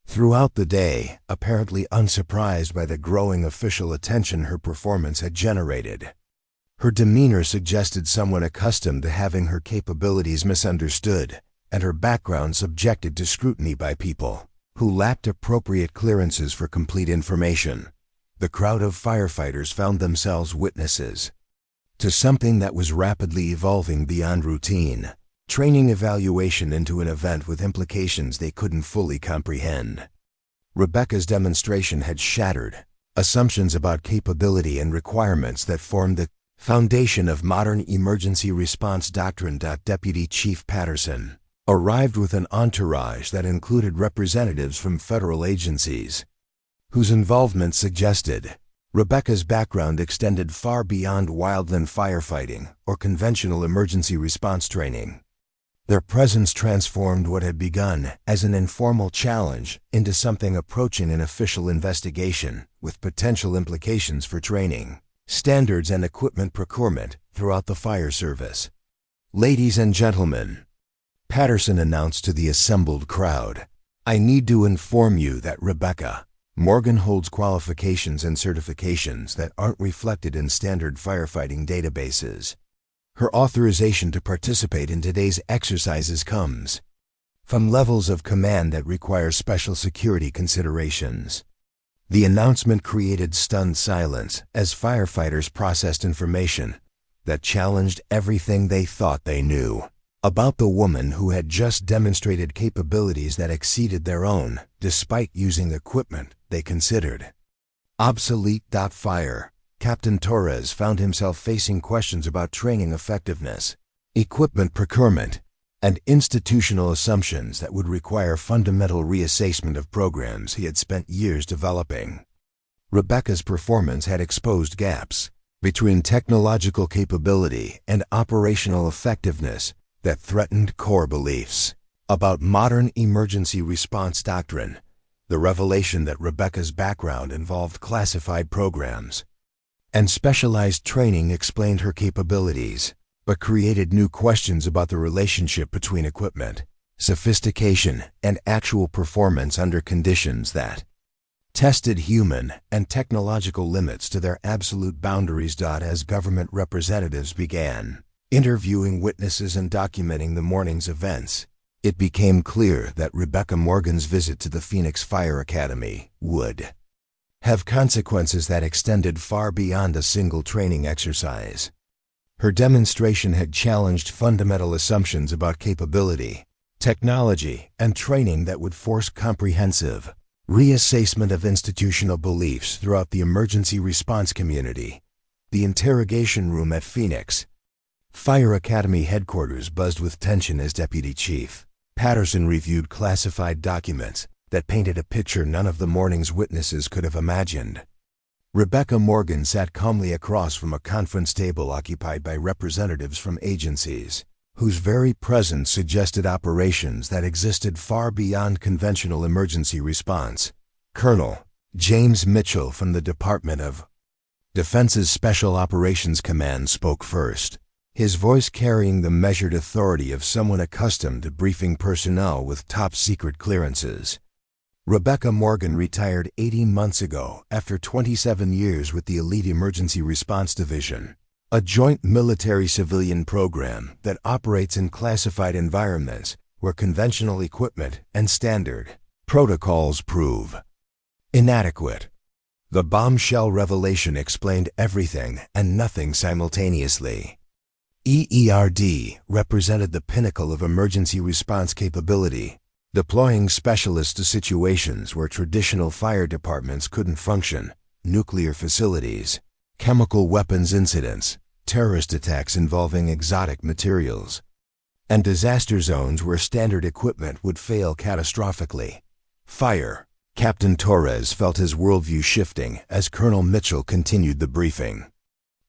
throughout the day, apparently unsurprised by the growing official attention her performance had generated. Her demeanor suggested someone accustomed to having her capabilities misunderstood and her background subjected to scrutiny by people who lacked appropriate clearances for complete information. The crowd of firefighters found themselves witnesses to something that was rapidly evolving beyond routine training evaluation into an event with implications they couldn't fully comprehend. Rebecca's demonstration had shattered assumptions about capability and requirements that formed the foundation of modern emergency response doctrine. Deputy Chief Patterson arrived with an entourage that included representatives from federal agencies, whose involvement suggested Rebecca's background extended far beyond wildland firefighting or conventional emergency response training. Their presence transformed what had begun as an informal challenge into something approaching an official investigation with potential implications for training, standards, and equipment procurement throughout the fire service. "Ladies and gentlemen," Patterson announced to the assembled crowd, "I need to inform you that Rebecca Morgan holds qualifications and certifications that aren't reflected in standard firefighting databases. Her authorization to participate in today's exercises comes from levels of command that require special security considerations." The announcement created stunned silence as firefighters processed information that challenged everything they thought they knew about the woman who had just demonstrated capabilities that exceeded their own, despite using equipment they considered obsolete. Fire Captain Torres found himself facing questions about training effectiveness, equipment procurement, and institutional assumptions that would require fundamental reassessment of programs he had spent years developing. Rebecca's performance had exposed gaps between technological capability and operational effectiveness that threatened core beliefs about modern emergency response doctrine. The revelation that Rebecca's background involved classified programs and specialized training explained her capabilities, but created new questions about the relationship between equipment, sophistication, and actual performance under conditions that tested human and technological limits to their absolute boundaries. As government representatives began interviewing witnesses and documenting the morning's events, it became clear that Rebecca Morgan's visit to the Phoenix Fire Academy would have consequences that extended far beyond a single training exercise. Her demonstration had challenged fundamental assumptions about capability, technology, and training that would force comprehensive reassessment of institutional beliefs throughout the emergency response community. The interrogation room at Phoenix Fire Academy headquarters buzzed with tension as Deputy Chief Patterson reviewed classified documents that painted a picture none of the morning's witnesses could have imagined. Rebecca Morgan sat calmly across from a conference table occupied by representatives from agencies whose very presence suggested operations that existed far beyond conventional emergency response. Colonel James Mitchell from the Department of Defense's Special Operations Command spoke first, his voice carrying the measured authority of someone accustomed to briefing personnel with top-secret clearances. Rebecca Morgan retired 18 months ago after 27 years with the Elite Emergency Response Division, a joint military-civilian program that operates in classified environments where conventional equipment and standard protocols prove inadequate. The bombshell revelation explained everything and nothing simultaneously. EERD represented the pinnacle of emergency response capability, deploying specialists to situations where traditional fire departments couldn't function: nuclear facilities, chemical weapons incidents, terrorist attacks involving exotic materials, and disaster zones where standard equipment would fail catastrophically. Fire Captain Torres felt his worldview shifting as Colonel Mitchell continued the briefing.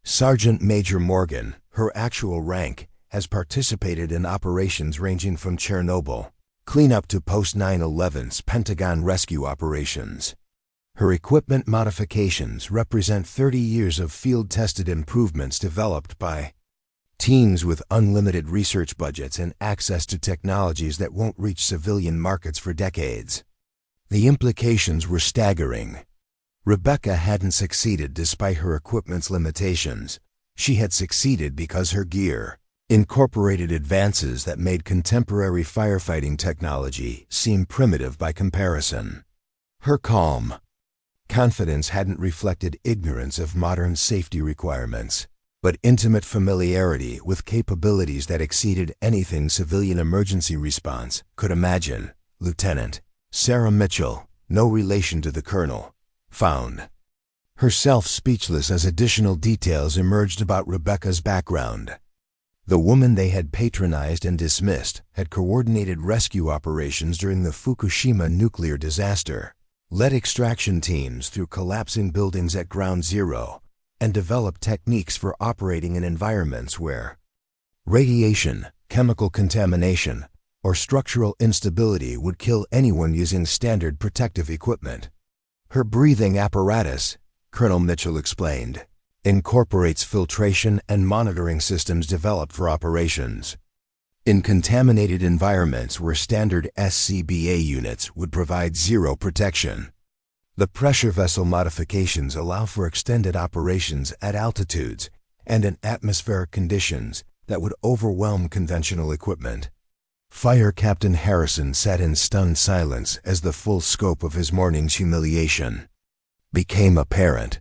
Sergeant Major Morgan, her actual rank, has participated in operations ranging from Chernobyl cleanup to post-9/11's Pentagon rescue operations. Her equipment modifications represent 30 years of field-tested improvements developed by teams with unlimited research budgets and access to technologies that won't reach civilian markets for decades. The implications were staggering. Rebecca hadn't succeeded despite her equipment's limitations. She had succeeded because her gear incorporated advances that made contemporary firefighting technology seem primitive by comparison. Her calm confidence hadn't reflected ignorance of modern safety requirements, but intimate familiarity with capabilities that exceeded anything civilian emergency response could imagine. Lieutenant Sarah Mitchell, no relation to the colonel, found herself speechless as additional details emerged about Rebecca's background. The woman they had patronized and dismissed had coordinated rescue operations during the Fukushima nuclear disaster, led extraction teams through collapsing buildings at ground zero, and developed techniques for operating in environments where radiation, chemical contamination, or structural instability would kill anyone using standard protective equipment. Her breathing apparatus, Colonel Mitchell explained, incorporates filtration and monitoring systems developed for operations in contaminated environments where standard SCBA units would provide zero protection. The pressure vessel modifications allow for extended operations at altitudes and in atmospheric conditions that would overwhelm conventional equipment. Fire Captain Harrison sat in stunned silence as the full scope of his morning's humiliation became apparent.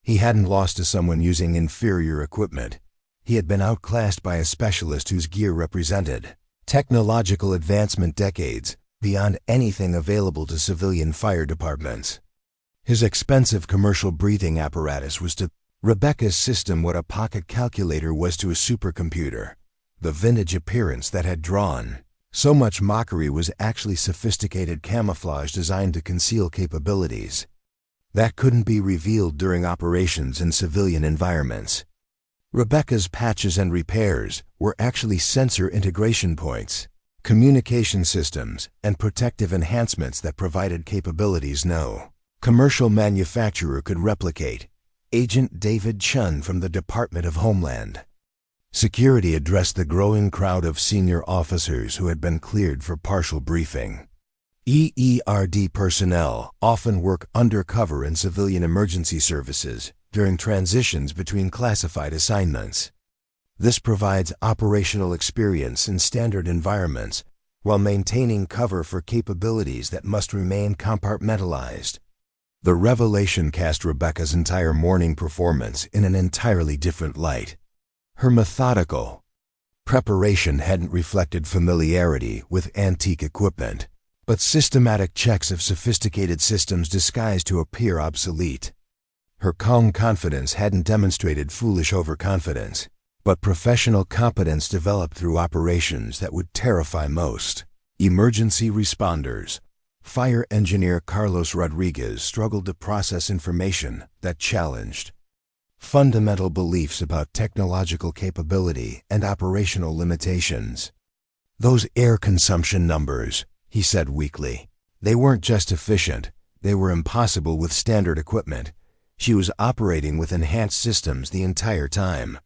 He hadn't lost to someone using inferior equipment. He had been outclassed by a specialist whose gear represented technological advancement decades beyond anything available to civilian fire departments. His expensive commercial breathing apparatus was to Rebecca's system what a pocket calculator was to a supercomputer. The vintage appearance that had drawn so much mockery was actually sophisticated camouflage designed to conceal capabilities that couldn't be revealed during operations in civilian environments. Rebecca's patches and repairs were actually sensor integration points, communication systems, and protective enhancements that provided capabilities no commercial manufacturer could replicate. Agent David Chun from the Department of Homeland Security addressed the growing crowd of senior officers who had been cleared for partial briefing. EERD personnel often work undercover in civilian emergency services during transitions between classified assignments. This provides operational experience in standard environments while maintaining cover for capabilities that must remain compartmentalized. The revelation cast Rebecca's entire morning performance in an entirely different light. Her methodical preparation hadn't reflected familiarity with antique equipment, but systematic checks of sophisticated systems disguised to appear obsolete. Her calm confidence hadn't demonstrated foolish overconfidence, but professional competence developed through operations that would terrify most. Emergency responders. Fire engineer Carlos Rodriguez struggled to process information that challenged fundamental beliefs about technological capability and operational limitations. "Those air consumption numbers," he said weakly. "They weren't just efficient, they were impossible with standard equipment." She was operating with enhanced systems the entire time.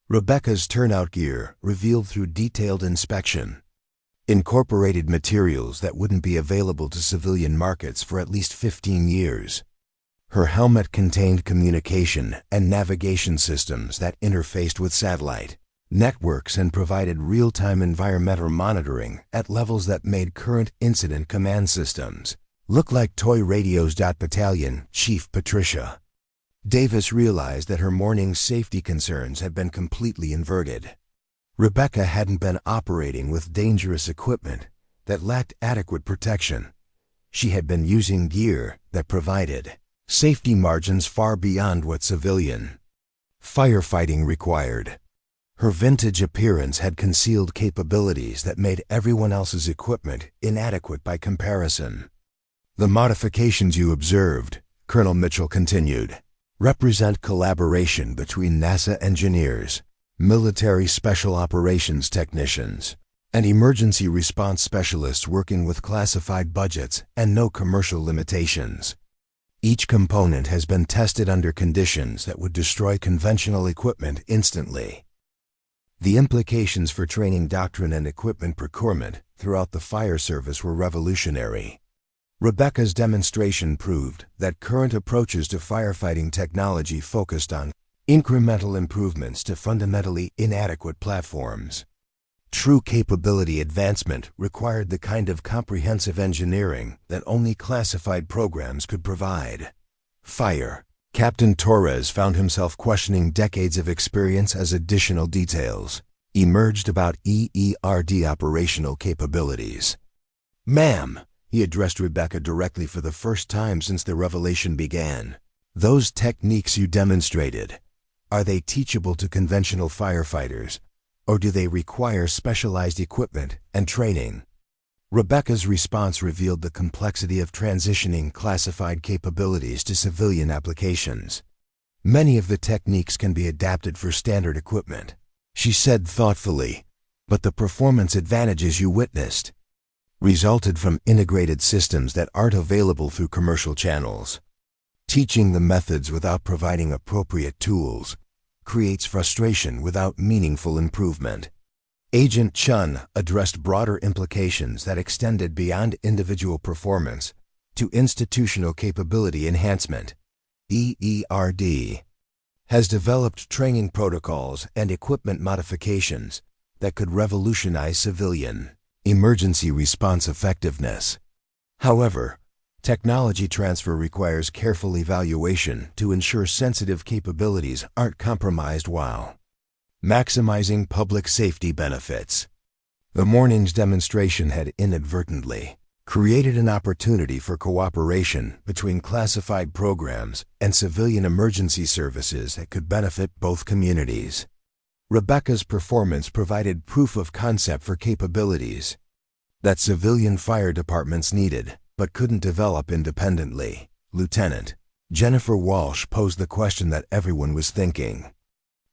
Rebecca's turnout gear revealed through detailed inspection incorporated materials that wouldn't be available to civilian markets for at least 15 years. Her helmet contained communication and navigation systems that interfaced with satellite networks and provided real-time environmental monitoring at levels that made current incident command systems look like toy radios. Battalion Chief Patricia Davis realized that her morning's safety concerns had been completely inverted. Rebecca hadn't been operating with dangerous equipment that lacked adequate protection. She had been using gear that provided safety margins far beyond what civilian firefighting required. Her vintage appearance had concealed capabilities that made everyone else's equipment inadequate by comparison. "The modifications you observed," Colonel Mitchell continued, "represent collaboration between NASA engineers, military special operations technicians, and emergency response specialists working with classified budgets and no commercial limitations. Each component has been tested under conditions that would destroy conventional equipment instantly." The implications for training doctrine and equipment procurement throughout the fire service were revolutionary. Rebecca's demonstration proved that current approaches to firefighting technology focused on incremental improvements to fundamentally inadequate platforms. True capability advancement required the kind of comprehensive engineering that only classified programs could provide. Fire. Captain Torres found himself questioning decades of experience as additional details emerged about EERD operational capabilities. "Ma'am," he addressed Rebecca directly for the first time since the revelation began, "those techniques you demonstrated, are they teachable to conventional firefighters, or do they require specialized equipment and training?" Rebecca's response revealed the complexity of transitioning classified capabilities to civilian applications. "Many of the techniques can be adapted for standard equipment," she said thoughtfully, "but the performance advantages you witnessed resulted from integrated systems that aren't available through commercial channels. Teaching the methods without providing appropriate tools creates frustration without meaningful improvement." Agent Chun addressed broader implications that extended beyond individual performance to institutional capability enhancement. EERD has developed training protocols and equipment modifications that could revolutionize civilian emergency response effectiveness. However, technology transfer requires careful evaluation to ensure sensitive capabilities aren't compromised while maximizing public safety benefits. The morning's demonstration had inadvertently created an opportunity for cooperation between classified programs and civilian emergency services that could benefit both communities. Rebecca's performance provided proof of concept for capabilities that civilian fire departments needed but couldn't develop independently. Lieutenant Jennifer Walsh posed the question that everyone was thinking.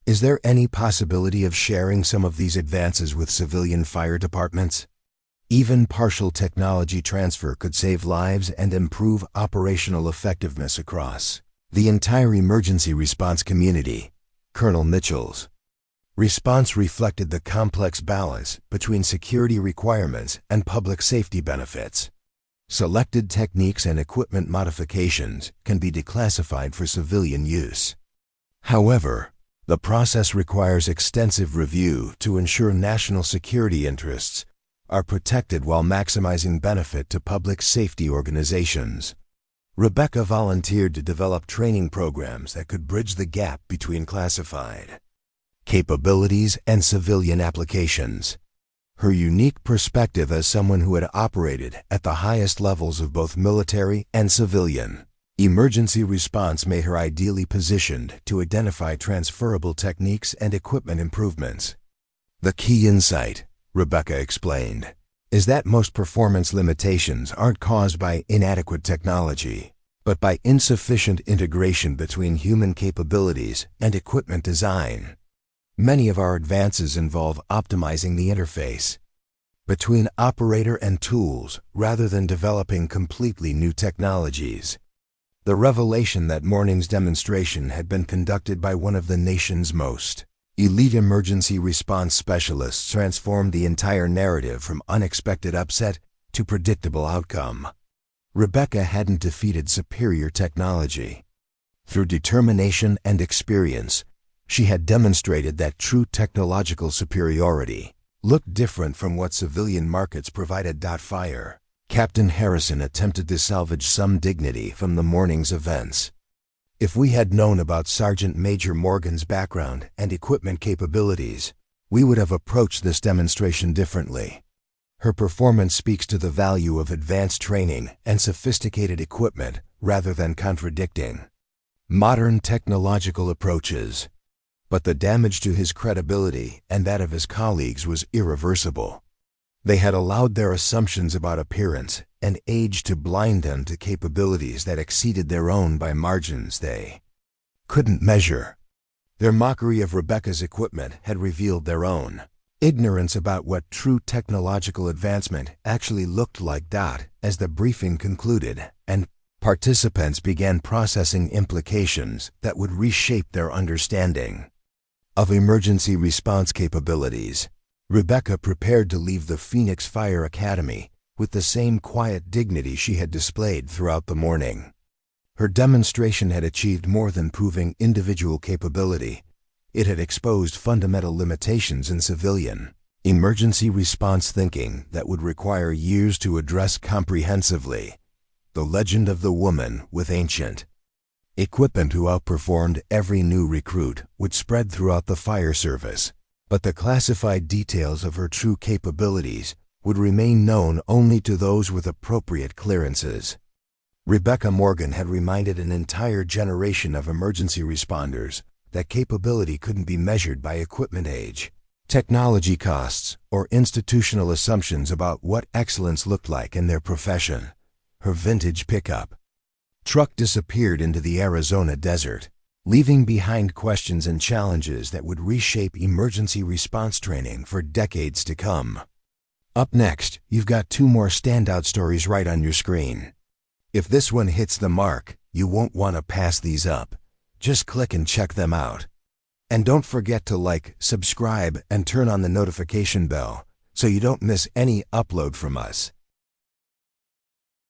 Is there any possibility of sharing some of these advances with civilian fire departments? Even partial technology transfer could save lives and improve operational effectiveness across the entire emergency response community. Colonel Mitchell's Response reflected the complex balance between security requirements and public safety benefits. Selected techniques and equipment modifications can be declassified for civilian use. However, the process requires extensive review to ensure national security interests are protected while maximizing benefit to public safety organizations. Rebecca volunteered to develop training programs that could bridge the gap between classified capabilities and civilian applications. Her unique perspective as someone who had operated at the highest levels of both military and civilian emergency response made her ideally positioned to identify transferable techniques and equipment improvements. The key insight, Rebecca explained, is that most performance limitations aren't caused by inadequate technology, but by insufficient integration between human capabilities and equipment design. Many of our advances involve optimizing the interface between operator and tools rather than developing completely new technologies. The revelation that morning's demonstration had been conducted by one of the nation's most elite emergency response specialists transformed the entire narrative from unexpected upset to predictable outcome. Rebecca hadn't defeated superior technology. Through determination and experience, she had demonstrated that true technological superiority looked different from what civilian markets provided. Fire. Captain Harrison attempted to salvage some dignity from the morning's events. If we had known about Sergeant Major Morgan's background and equipment capabilities, we would have approached this demonstration differently. Her performance speaks to the value of advanced training and sophisticated equipment rather than contradicting modern technological approaches. But the damage to his credibility and that of his colleagues was irreversible. They had allowed their assumptions about appearance and age to blind them to capabilities that exceeded their own by margins they couldn't measure. Their mockery of Rebecca's equipment had revealed their own ignorance about what true technological advancement actually looked like. As the briefing concluded and participants began processing implications that would reshape their understanding of emergency response capabilities, Rebecca prepared to leave the Phoenix Fire Academy with the same quiet dignity she had displayed throughout the morning. Her demonstration had achieved more than proving individual capability. It had exposed fundamental limitations in civilian emergency response thinking that would require years to address comprehensively. The legend of the woman with ancient equipment who outperformed every new recruit would spread throughout the fire service, but the classified details of her true capabilities would remain known only to those with appropriate clearances. Rebecca Morgan had reminded an entire generation of emergency responders that capability couldn't be measured by equipment age, technology costs, or institutional assumptions about what excellence looked like in their profession. Her vintage pickup truck disappeared into the Arizona desert, leaving behind questions and challenges that would reshape emergency response training for decades to come. Up next, you've got two more standout stories right on your screen. If this one hits the mark, you won't want to pass these up. Just click and check them out. And don't forget to like, subscribe, and turn on the notification bell so you don't miss any upload from us.